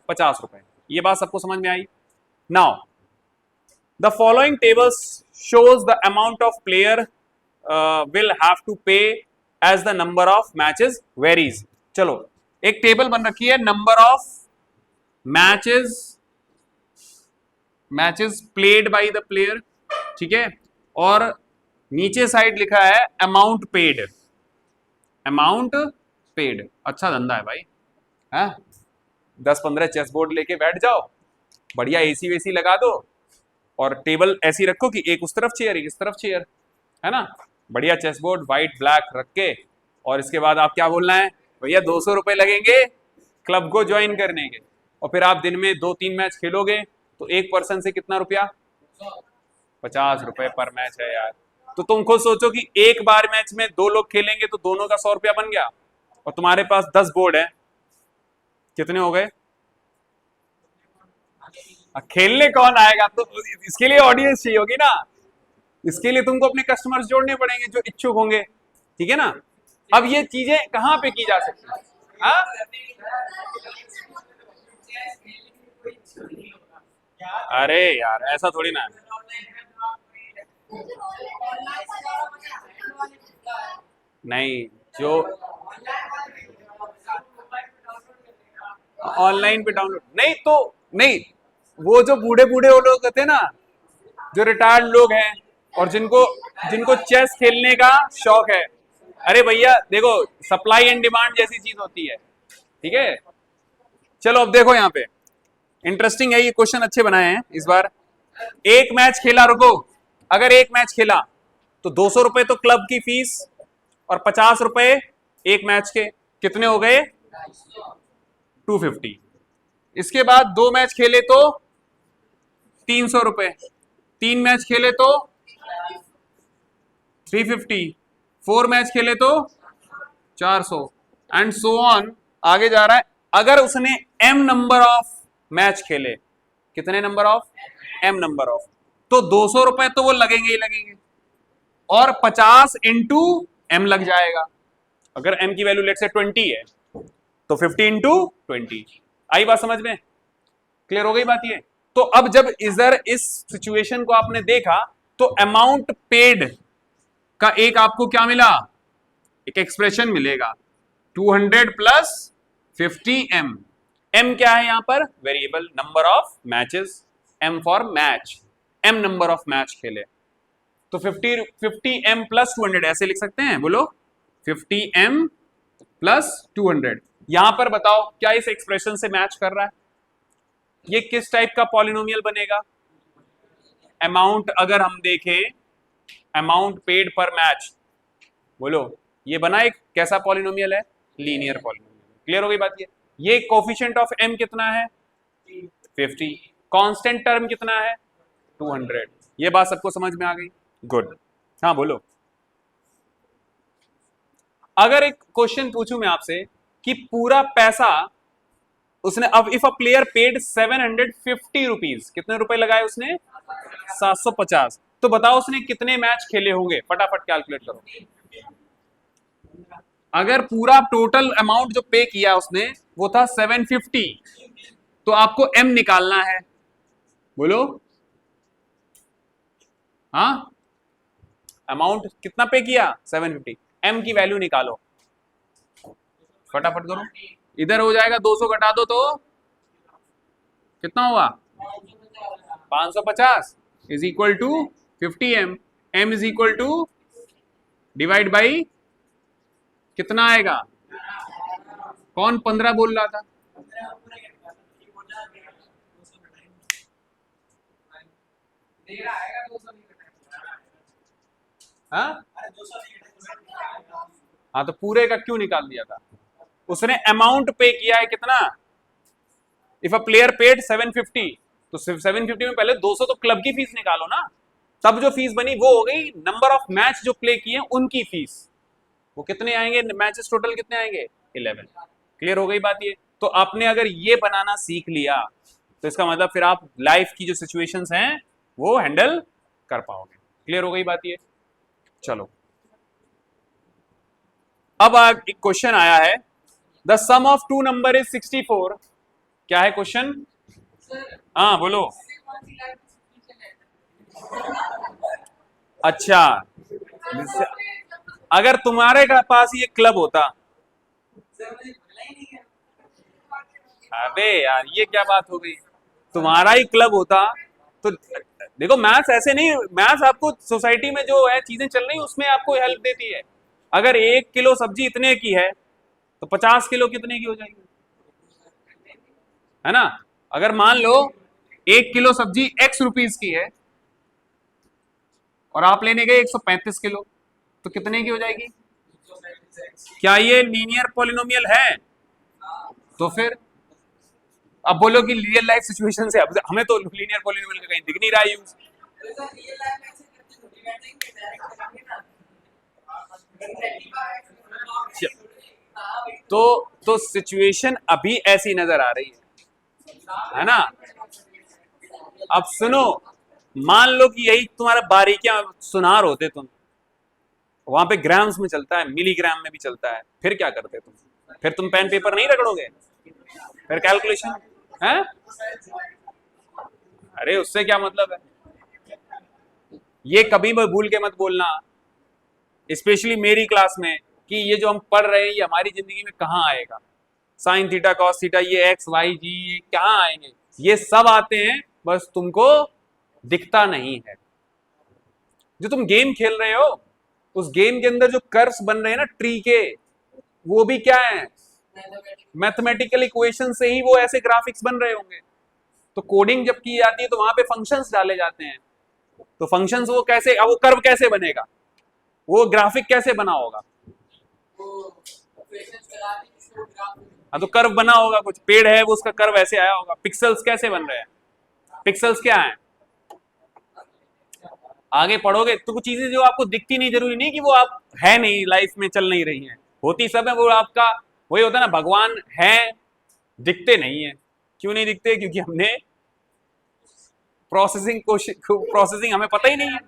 50 रुपए। ये बात सबको समझ में आई? Now the following tables shows the amount of player will have to pay as the number of matches varies। चलो एक टेबल बन रखी है, number of matches played by the player. ठीक है, और नीचे साइड लिखा है अमाउंट पेड। अमाउंट पेड, अच्छा धंधा है भाई। है 10-15 चेस बोर्ड लेके बैठ जाओ, बढ़िया एसी वेसी लगा दो, और टेबल ऐसी रखो कि एक उस तरफ चेयर एक इस तरफ चेयर, है ना, बढ़िया चेस बोर्ड व्हाइट ब्लैक रख के, और इसके बाद आप क्या बोलना है? भैया 200 रुपए लगेंगे क्लब को ज्वाइन करने के, और फिर आप दिन में 2-3 मैच खेलोगे तो एक पर्सन से कितना रुपया? 50 रुपए पर मैच है यार। तो तुम खुद सोचो कि एक बार मैच में 2 लोग खेलेंगे तो दोनों का 100 रुपया बन गया, और तुम्हारे पास 10 बोर्ड है, कितने हो गए? खेलने कौन आएगा? तो इसके लिए ऑडियंस चाहिए होगी ना, इसके लिए तुमको अपने कस्टमर्स जोड़ने पड़ेंगे जो इच्छुक होंगे। ठीक है ना? अब ये चीजें कहां पे की जा सकती है? हाँ? अरे यार ऐसा थोड़ी ना है। नहीं, जो ऑनलाइन पे डाउनलोड नहीं तो नहीं, वो जो बूढ़े बूढ़े वो लोग होते हैं ना, जो रिटायर्ड लोग हैं और जिनको जिनको चेस खेलने का शौक है, अरे भैया देखो, सप्लाई एंड डिमांड जैसी चीज होती है, ठीक है। चलो अब देखो यहाँ पे इंटरेस्टिंग है, ये क्वेश्चन अच्छे बनाए हैं इस बार। एक मैच खेला, रुको, अगर एक मैच खेला तो 200 रुपए तो क्लब की फीस और 50 रुपए एक मैच के, कितने हो गए? 250। इसके बाद दो मैच खेले तो 300 रुपए, तीन मैच खेले तो 350, फोर मैच खेले तो 400 एंड सो ऑन, आगे जा रहा है। अगर उसने m नंबर ऑफ मैच खेले, कितने number of? m number of, तो 200 रुपए तो वो लगेंगे ही लगेंगे और 50 इंटू m लग जाएगा। अगर m की वैल्यू लेट से 20 है तो 50 इंटू 20। आई बात समझ में? क्लियर हो गई बात ये? तो अब जब इधर इस सिचुएशन को आपने देखा तो अमाउंट पेड का एक आपको क्या मिला? एक एक्सप्रेशन मिलेगा 200 प्लस 50m। m क्या है यहां पर? Variable, number of matches, m for match, m number of match खेले, तो 50m प्लस 200 ऐसे लिख सकते हैं, बोलो 50m प्लस 200। यहां पर बताओ क्या इस एक्सप्रेशन से मैच कर रहा है? ये किस टाइप का पॉलिनोमियल बनेगा? अमाउंट अगर हम देखें, अमाउंट पेड पर मैच, बोलो ये बना एक कैसा पॉलिनोमियल है? Linear polynomial. क्लियर हो गई बात? ये कोफिशिएंट ऑफ m कितना है? 50। कांस्टेंट टर्म कितना है? 200। ये बात सबको समझ में आ गई? गुड। हाँ बोलो। अगर एक क्वेश्चन पूछूं मैं आपसे कि पूरा पैसा उसने, अब if a player paid 750 rupees, कितने रुपए लगाए उसने? 750। तो बताओ उसने कितने मैच खेले होंगे? फटाफट कैलकुलेट करो। अगर पूरा टोटल अमाउंट जो पे किया उसने वो था 750, तो आपको m निकालना है, बोलो। हाँ, अमाउंट कितना पे किया? 750, m की वैल्यू निकालो, फटाफट करो। इधर हो जाएगा 200 घटा दो तो कितना हुआ? 550 is equal to 50m। m is equal to divide by कितना आएगा? कौन 15 बोल रहा था? हाँ हाँ, तो पूरे का क्यों निकाल दिया था? उसने अमाउंट पे किया है कितना? इफ अ प्लेयर पेड 750, तो 750 में पहले 200 तो क्लब की फीस निकालो ना, तब जो फीस बनी वो हो गई नंबर ऑफ मैच जो प्ले किए उनकी फीस। वो कितने आएंगे मैचेस टोटल? कितने आएंगे? 11। क्लियर हो गई बात ये? तो आपने अगर ये बनाना सीख लिया तो इसका मतलब फिर आप लाइफ की जो सिचुएशंस हैं वो हैंडल कर पाओगे। क्लियर हो गई बात ये? चलो अब एक क्वेश्चन आया है, the sum of two number is 64। क्या है क्वेश्चन? हाँ बोलो। अच्छा, अगर तुम्हारे पास ये क्लब होता, अबे यार ये क्या बात हो गई, तुम्हारा ही क्लब होता तो देखो, मैथ्स ऐसे नहीं, मैथ्स आपको सोसाइटी में जो है चीजें चल रही उसमें आपको हेल्प देती है। अगर 1 किलो सब्जी इतने की है तो 50 किलो कितने की हो जाएगी? है ना? अगर मान लो 1 किलो सब्जी x रुपीज की है और आप लेने गए 135 किलो, तो कितने की हो जाएगी? क्या ये लीनियर पॉलिनोमियल है? तो फिर अब बोलो कि रियल लाइफ सिचुएशन से, अब हमें तो लीनियर पॉलिनोमियल का कहीं दिख नहीं रहा यूज। तो सिचुएशन अभी ऐसी नजर आ रही है ना? अब सुनो, मान लो कि यही तुम्हारा बारीकियां सुनार होते तुम, वहां पे ग्राम्स में चलता है, मिलीग्राम में भी चलता है, फिर क्या करते तुम? फिर तुम पेन पेपर नहीं रगड़ोगे, फिर कैलकुलेशन है। अरे उससे क्या मतलब है, ये कभी भी भूल के मत बोलना, स्पेशली मेरी क्लास में, कि ये जो हम पढ़ रहे हैं ये हमारी जिंदगी में कहाँ आएगा। साइन थीटा कॉस थीटा, ये एक्स वाई जी, ये कहाँ आएंगे, ये सब आते हैं, बस तुमको दिखता नहीं है। जो तुम गेम खेल रहे हो, उस गेम के अंदर जो कर्व्स बन रहे हैं ना ट्री के, वो भी क्या है, मैथमेटिकल इक्वेशन से ही वो ऐसे ग्राफिक्स बन रहे होंगे। तो कोडिंग जब की जाती है तो वहां पे फंक्शंस डाले जाते हैं, तो फंक्शंस वो कैसे, अब वो कर्व कैसे बनेगा, वो ग्राफिक कैसे बना होगा, हाँ तो कर्व बना होगा, कुछ पेड़ है वो उसका कर्व ऐसे आया होगा। पिक्सल्स कैसे बन रहे हैं, पिक्सल्स क्या है, आगे पढ़ोगे तो कुछ चीजें जो आपको दिखती नहीं, जरूरी नहीं कि वो आप है नहीं, लाइफ में चल नहीं रही हैं, होती सब है। वो आपका वही होता है ना, भगवान है, दिखते नहीं है। क्यों नहीं दिखते, क्योंकि हमने प्रोसेसिंग हमें पता ही नहीं है,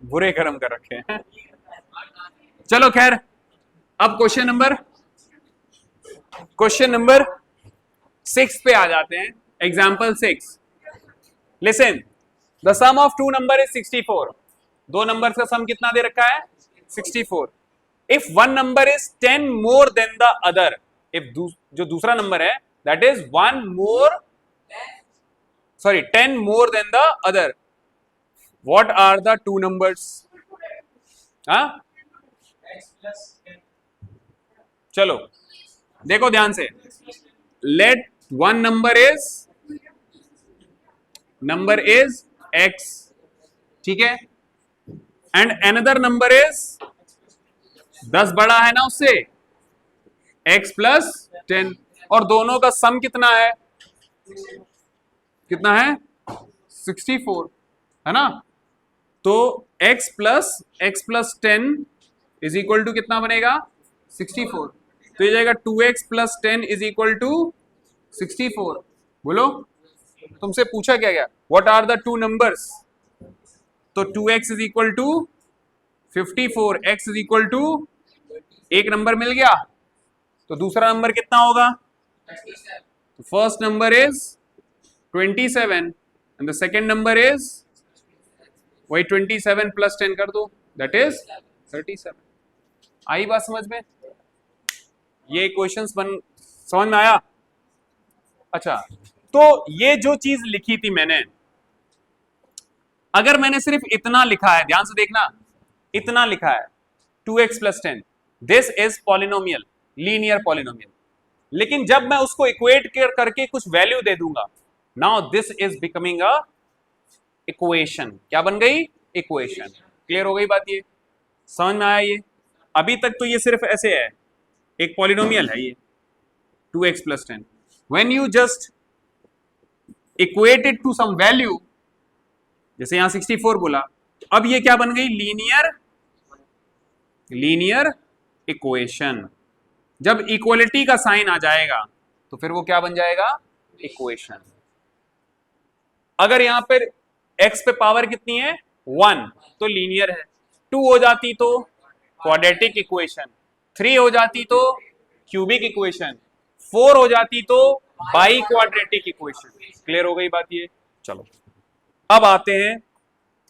बुरे कर्म कर रखे हैं। चलो खैर, अब क्वेश्चन नंबर 6 पे आ जाते हैं। Example 6, listen, the sum of two number is 64। दो नंबर का सम कितना दे रखा है, 64। If one number is 10 more than the other, if जो दूसरा नंबर है that is 10 more than the other, what are the two numbers. हाँ चलो देखो ध्यान से, let one number is x, ठीक है, एंड अनदर नंबर इज 10 बड़ा है ना उससे, x प्लस 10, और दोनों का सम कितना है, 64 है ना। तो x plus 10 is equal to कितना बनेगा, 64। तो ये जाएगा 2x plus 10 is equal to 64। बोलो तुमसे पूछा क्या गया, what are the two numbers. तो 2x is equal to 54, x is equal to, एक नंबर मिल गया, तो दूसरा नंबर कितना होगा, तो first number is 27 and the second number is वही 27 प्लस 10 कर दो, दैट इज 37। आई बात समझ में, ये क्वेश्चंस समझ में आया। अच्छा, तो ये जो चीज लिखी थी मैंने, अगर मैंने सिर्फ इतना लिखा है, ध्यान से देखना, इतना लिखा है 2x plus 10, this is polynomial, linear polynomial, लेकिन जब मैं उसको इक्वेट करके कुछ वैल्यू दे दूंगा, now this is becoming a equation. क्या बन गई, इक्वेशन। क्लियर हो गई बात, ये समझ में आया। ये अभी तक तो ये सिर्फ ऐसे है, एक पॉलिनोमियल है ये 2x plus 10, when you just equate it to some value, जैसे यहां 64 बोला, अब ये क्या बन गई, लीनियर इक्वेशन। जब इक्वलिटी का साइन आ जाएगा तो फिर वो क्या बन जाएगा, इक्वेशन। अगर यहां पर x पे पावर कितनी है, 1, तो लीनियर है। 2 हो जाती तो क्वाड्रेटिक इक्वेशन, 3 हो जाती तो क्यूबिक इक्वेशन, 4 हो जाती तो बाई क्वाड्रेटिक इक्वेशन। क्लियर हो गई बात ये। चलो अब आते हैं,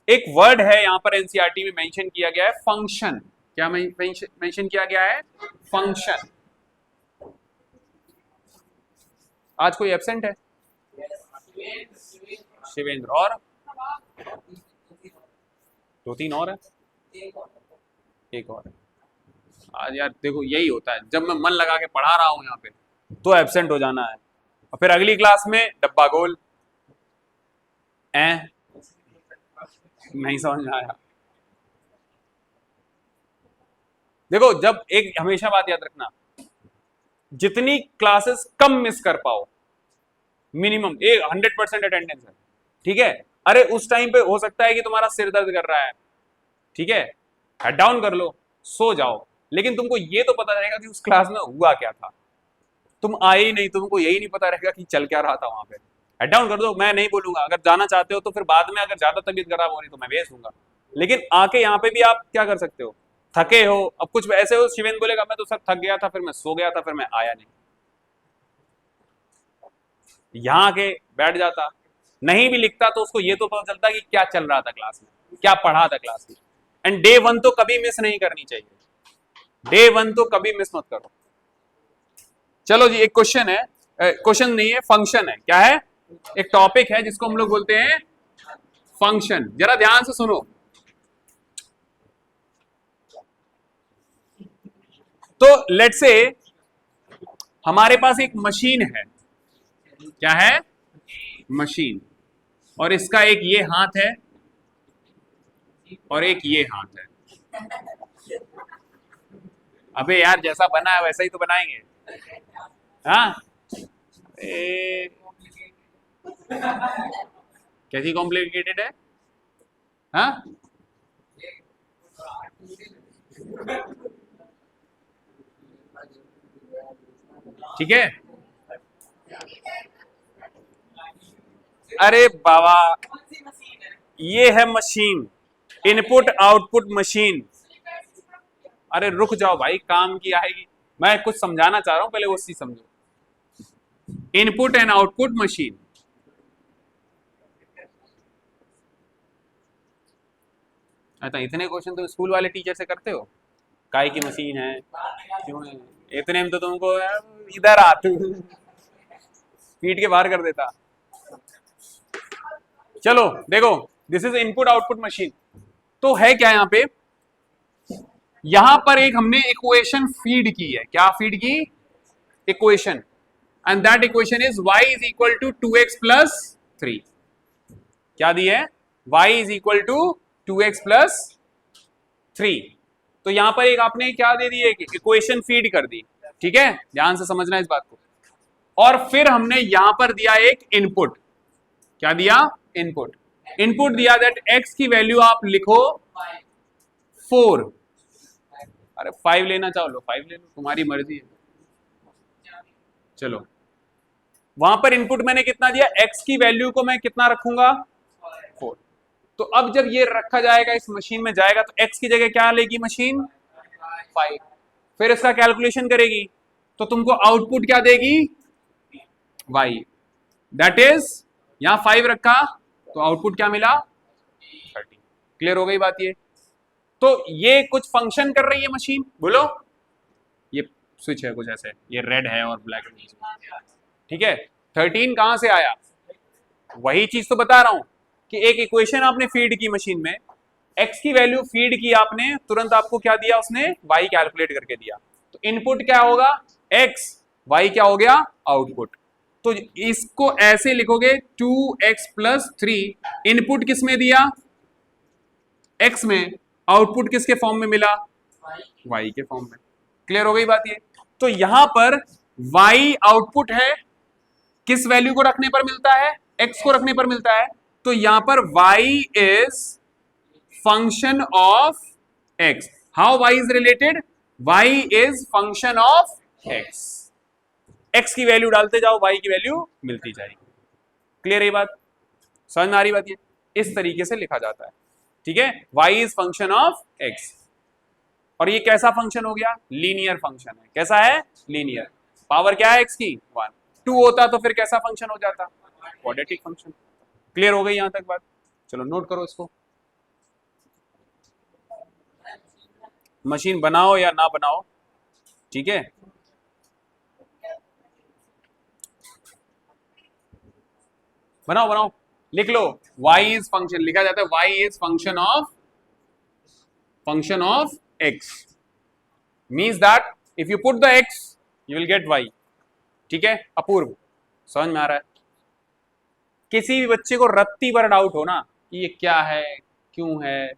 एक वर्ड है यहां पर एनसीईआरटी में मेंशन किया गया है, फंक्शन। क्या मेंशन किया गया है, फंक्शन। आज कोई एब्सेंट है, शिवेंद्र, और 2-3 और है, एक और है। आज यार देखो यही होता है, जब मैं मन लगा के पढ़ा रहा हूं यहाँ पे तो एब्सेंट हो जाना है, और फिर अगली क्लास में डब्बा गोल, नहीं समझ में आया। देखो, जब एक हमेशा बात याद रखना, जितनी क्लासेस कम मिस कर पाओ, मिनिमम 100% अटेंडेंस है, ठीक है। अरे उस टाइम पे हो सकता है कि तुम्हारा सिर दर्द कर रहा है, ठीक है, हेड डाउन कर लो, सो जाओ, लेकिन तुमको ये तो पता रहेगा कि उस क्लास में हुआ क्या था। तुम आए ही नहीं, तुमको यही नहीं पता रहेगा कि चल क्या रहा था वहां पे। हेड डाउन कर दो, मैं नहीं बोलूंगा, अगर जाना चाहते हो तो फिर बाद में अगर ज्यादा तबीयत खराब हो रही तो मैं भेज दूंगा, लेकिन आके यहाँ पे भी आप क्या कर सकते हो, थके हो, अब कुछ ऐसे हो, शिवेन बोलेगा मैं तो सर थक गया था, फिर मैं सो गया था, फिर मैं आया नहीं, यहां के बैठ जाता, नहीं भी लिखता तो उसको ये तो पता चलता कि क्या चल रहा था क्लास में, क्या पढ़ा था क्लास में। एंड डे वन तो कभी मिस नहीं करनी चाहिए, डे वन तो कभी मिस मत करो। चलो जी, एक क्वेश्चन है, क्वेश्चन नहीं है, फंक्शन है, क्या है, एक टॉपिक है जिसको हम लोग बोलते हैं फंक्शन। जरा ध्यान से सुनो। तो लेट्स से हमारे पास एक मशीन है, क्या है, मशीन, और इसका एक ये हाथ है और एक ये हाथ है। अबे यार, जैसा बना है वैसा ही तो बनाएंगे, हाँ। कैसी कॉम्प्लिकेटेड है, हाँ। ठीक है, अरे बाबा, ये है मशीन, इनपुट आउटपुट मशीन। अरे रुक जाओ भाई, काम की आएगी, मैं कुछ समझाना चाह रहा हूं, पहले वो चीज समझो। इनपुट एंड आउटपुट मशीन, अच्छा इतने क्वेश्चन तो स्कूल वाले टीचर से करते हो, काय की मशीन है, क्यों है, इतने में तो तुमको इधर आ तू पीट के बाहर कर देता। चलो देखो, this is input output machine. तो है क्या यहाँ पे, यहां पर एक हमने इक्वेशन फीड की है, क्या फीड की, equation, and that equation is y is equal to 2x plus 3। क्या दी है, y is equal to 2x plus 3। तो यहां पर एक आपने क्या दे दी है, इक्वेशन फीड कर दी, ठीक है, ध्यान से समझना इस बात को। और फिर हमने यहां पर दिया एक इनपुट, क्या दिया, इनपुट, इनपुट दिया दैट x की वैल्यू आप लिखो 4। अरे 5 लेना चाहो लो 5 ले लो, तुम्हारी मर्जी है। चलो, वहां पर इनपुट मैंने कितना दिया, x की वैल्यू को मैं कितना रखूंगा, 4। तो अब जब ये रखा जाएगा, इस मशीन में जाएगा, तो x की जगह क्या लेगी मशीन, 5। फिर इसका कैलकुलेशन करेगी, तो तुमको आउटपुट क्या देगी, y, दैट इज यहां 5 रखा तो आउटपुट क्या मिला, 30। क्लियर हो गई बात ये। तो ये कुछ फंक्शन कर रही है मशीन, बोलो, ये स्विच है कुछ ऐसे, ये रेड है और ब्लैक है, ठीक है। 13 कहां से आया, वही चीज तो बता रहा हूं कि एक इक्वेशन आपने फीड की मशीन में, x की वैल्यू फीड की आपने, तुरंत आपको क्या दिया उसने, y कैलकुलेट करके दिया। तो इनपुट क्या होगा, x, y क्या हो गया, आउटपुट। तो इसको ऐसे लिखोगे 2x प्लस 3, इनपुट किस में दिया, x में, आउटपुट किसके फॉर्म में मिला, y के फॉर्म में। क्लियर हो गई बात ये। तो यहां पर y आउटपुट है, किस वैल्यू को रखने पर मिलता है, x को रखने पर मिलता है। तो यहां पर y is function of x, how y is related, y is function of x, x की वैल्यू डालते जाओ, y की वैल्यू मिलती जाएगी। क्लियर है बात, समझ में आ रही बात, ये इस तरीके से लिखा जाता है, ठीक है, y is function of x। और ये कैसा फंक्शन हो गया, लीनियर फंक्शन है, कैसा है, लीनियर, पावर क्या है x की, 1, 2 होता तो फिर कैसा फंक्शन हो जाता, क्वाड्रेटिक फंक्शन। क्लियर हो गई यहां तक बात, चलो नोट करो इसको। मशीन बनाओ या ना बनाओ, ठीक है, बनाओ बनाओ, लिख लो, y इज फंक्शन, लिखा जाता है y is function of x, means that if you put the x you will get y, ठीक है। अपूर्व, समझ में आ रहा है। किसी भी बच्चे को रत्ती भर डाउट हो ना कि ये क्या है, क्यों है,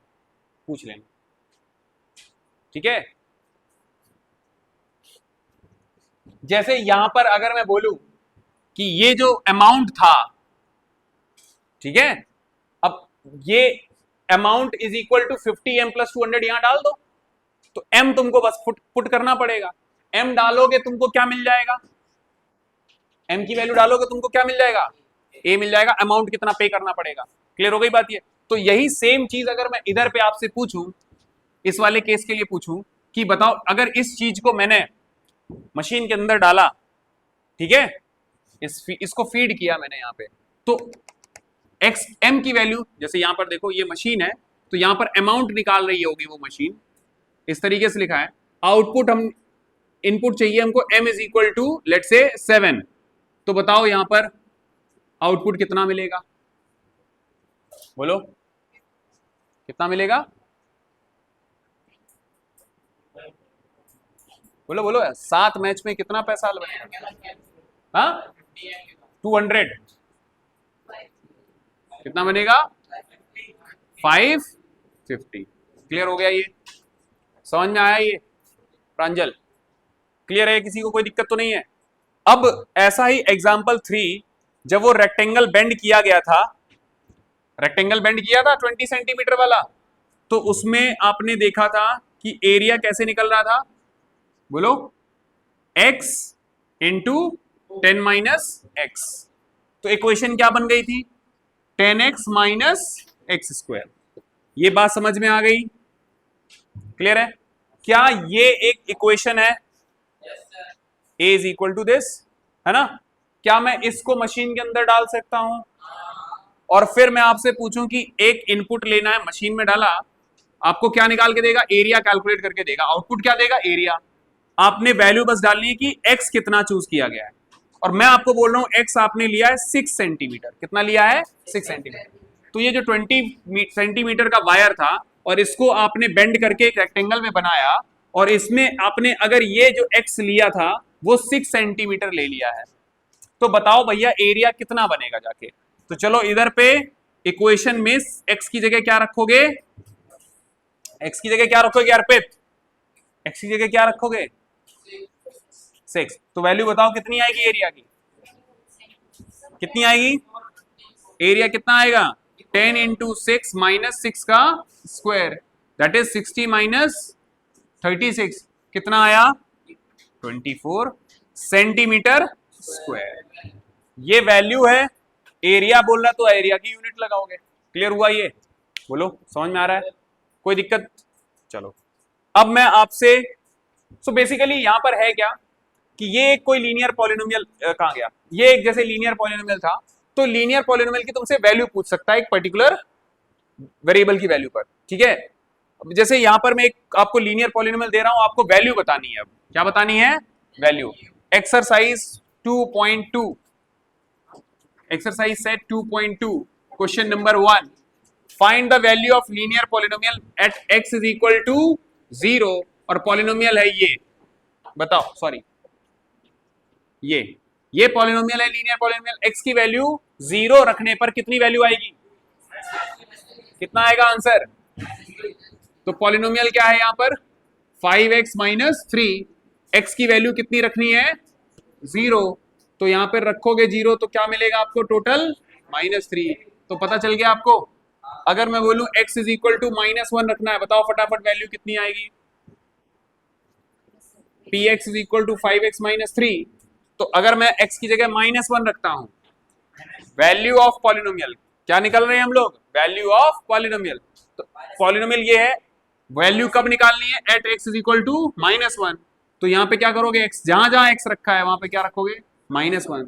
पूछ लेना, ठीक है। जैसे यहां पर अगर मैं बोलूं कि ये जो अमाउंट था, ठीक है, अब ये amount is equal to 50m plus 200, यहां डाल दो, तो m तुमको बस पुट करना पड़ेगा, m डालोगे तुमको क्या मिल जाएगा, m की वैल्यू डालोगे तुमको क्या मिल जाएगा, a मिल जाएगा, अमाउंट कितना पे करना पड़ेगा। क्लियर हो गई बात ये। तो यही सेम चीज अगर मैं इधर पे आपसे पूछूं इस वाले केस के लिए पूछूं कि बताओ अगर इस चीज को मैंने मशीन के अंदर डाला, ठीक है, इसको फीड किया मैंने यहाँ पे, तो एक्स एम की वैल्यू, जैसे यहां पर देखो ये मशीन है, तो यहां पर अमाउंट निकाल रही होगी वो मशीन, इस तरीके से लिखा है। आउटपुट हम इनपुट चाहिए हमको m is equal to let say 7, तो बताओ यहां पर आउटपुट कितना मिलेगा, बोलो कितना मिलेगा, बोलो बोलो 7 मैच में कितना पैसा बनेगा, हाँ 200, कितना बनेगा 550। क्लियर हो गया, ये समझ में आया ये प्रांजल, क्लियर है, किसी को कोई दिक्कत तो नहीं है। अब ऐसा ही एग्जाम्पल 3, जब वो रेक्टेंगल बेंड किया गया था, रेक्टेंगल बेंड किया था 20 सेंटीमीटर वाला, तो उसमें आपने देखा था कि एरिया कैसे निकल रहा था, बोलो x इंटू 10 माइनस एक्स, तो इक्वेशन क्या बन गई थी 10x माइनस एक्स स्क्वायर। ये बात समझ में आ गई, क्लियर है, क्या ये एक इक्वेशन है, a is equal to this, है ना, क्या मैं इसको मशीन के अंदर डाल सकता हूं, और फिर मैं आपसे पूछूं कि एक इनपुट लेना है, मशीन में डाला, आपको क्या निकाल के देगा, एरिया कैलकुलेट करके देगा, आउटपुट क्या देगा एरिया, आपने वैल्यू बस डालनी है कि x कितना चूज किया गया है, और मैं आपको बोल रहा हूं x आपने लिया है 6 सेंटीमीटर, कितना लिया है 6 सेंटीमीटर, तो ये जो 20 सेंटीमीटर का वायर था और इसको आपने बेंड करके एक रेक्टेंगल में बनाया, और इसमें आपने अगर ये जो x लिया था वो 6 सेंटीमीटर ले लिया है, तो बताओ भैया एरिया कितना बनेगा जाके। तो चलो इधर पे इक्वेशन में x की जगह क्या रखोगे, x की जगह क्या रखोगे अर्पित, x की जगह क्या रखोगे 6, तो वैल्यू बताओ कितनी आएगी एरिया की, कितनी आएगी, एरिया कितना आएगा 10 इंटू 6 माइनस 6 का स्क्वायर, दैट इज 60 माइनस 36, कितना आया 24 सेंटीमीटर स्क्वायर, ये वैल्यू है, एरिया बोल रहा तो एरिया की यूनिट लगाओगे। क्लियर हुआ ये, बोलो समझ में आ रहा है, कोई दिक्कत, चलो अब मैं आपसे, सो बेसिकली यहां पर है क्या कि ये एक कोई लीनियर पॉलिनोमियल कहां गया, ये एक जैसे लीनियर पॉलिनोमियल था, तो लीनियर पॉलिनोमियल की तुमसे वैल्यू पूछ सकता है एक पर्टिकुलर वेरिएबल की वैल्यू पर, ठीक है, जैसे यहां पर मैं एक आपको लीनियर पॉलिनोमियल दे रहा हूं, आपको वैल्यू बतानी है, अब क्या बतानी है value, exercise 2.2, exercise set 2.2 question number 1, find the value of linear polynomial at x is equal to 0, और पॉलिनोमियल है ये, बताओ सॉरी ये पॉलिनोमियल है लीनियर पॉलिनोमियल, x की वैल्यू 0 रखने पर कितनी वैल्यू आएगी, कितना आएगा आंसर, तो पॉलिनोमियल क्या है यहां पर 5x माइनस 3, x की वैल्यू कितनी रखनी है 0, तो यहां पर रखोगे 0 तो क्या मिलेगा आपको टोटल -3, तो पता चल गया आपको। अगर मैं बोलूं x इज इक्वल टू -1 रखना है, बताओ फटाफट वैल्यू कितनी आएगी, px is equal to 5x minus 3, तो अगर मैं x की जगह -1 रखता हूं, वैल्यू ऑफ पॉलिनोमियल क्या निकल रहे हैं हम लोग, वैल्यू ऑफ पॉलिनोमियल, तो पॉलिनोमियल ये है, वैल्यू कब निकालनी है at x is equal to -1, तो यहां पे क्या करोगे x जहां जहां x रखा है वहां पे क्या रखोगे -1,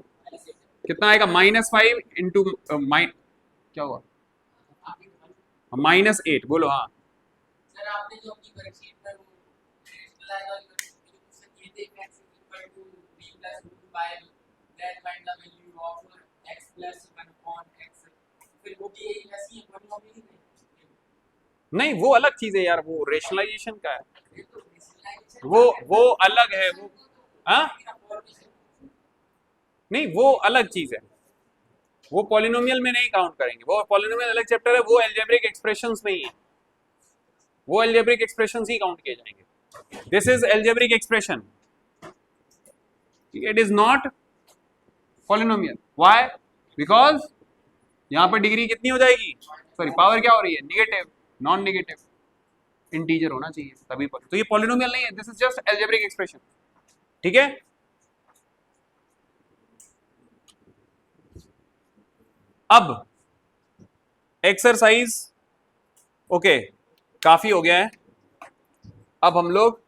कितना आएगा -5 इंटू क्या हुआ -8, बोलो हाँ सर आपने जो अपनी वर्कशीट पर वो लाएगा ये थे x equal to b plus root 5 that find the value of x plus 1 upon x, फिर वो भी ऐसी पॉलिनोमियल नहीं, वो अलग चीज है यार, वो रेशनलाइजेशन का है, वो अलग है, वो हाँ नहीं वो अलग चीज है, वो पॉलिनोमियल में नहीं काउंट करेंगे, वो पॉलिनोमियल अलग चैप्टर है, वो अलजेब्रिक एक्सप्रेशंस नहीं है, वो अलजेब्रिक एक्सप्रेशंस ही काउंट किए जाएंगे, this is algebraic expression, it is not polynomial, why, because यहां पर डिग्री कितनी हो जाएगी, सॉरी पावर क्या हो रही है नेगेटिव, नॉन नेगेटिव इंटीजर होना चाहिए तभी पर, तो ये पॉलिनोमियल नहीं है, this is just algebraic expression, ठीक है। अब एक्सरसाइज, ओके काफी हो गया है, अब हम लोग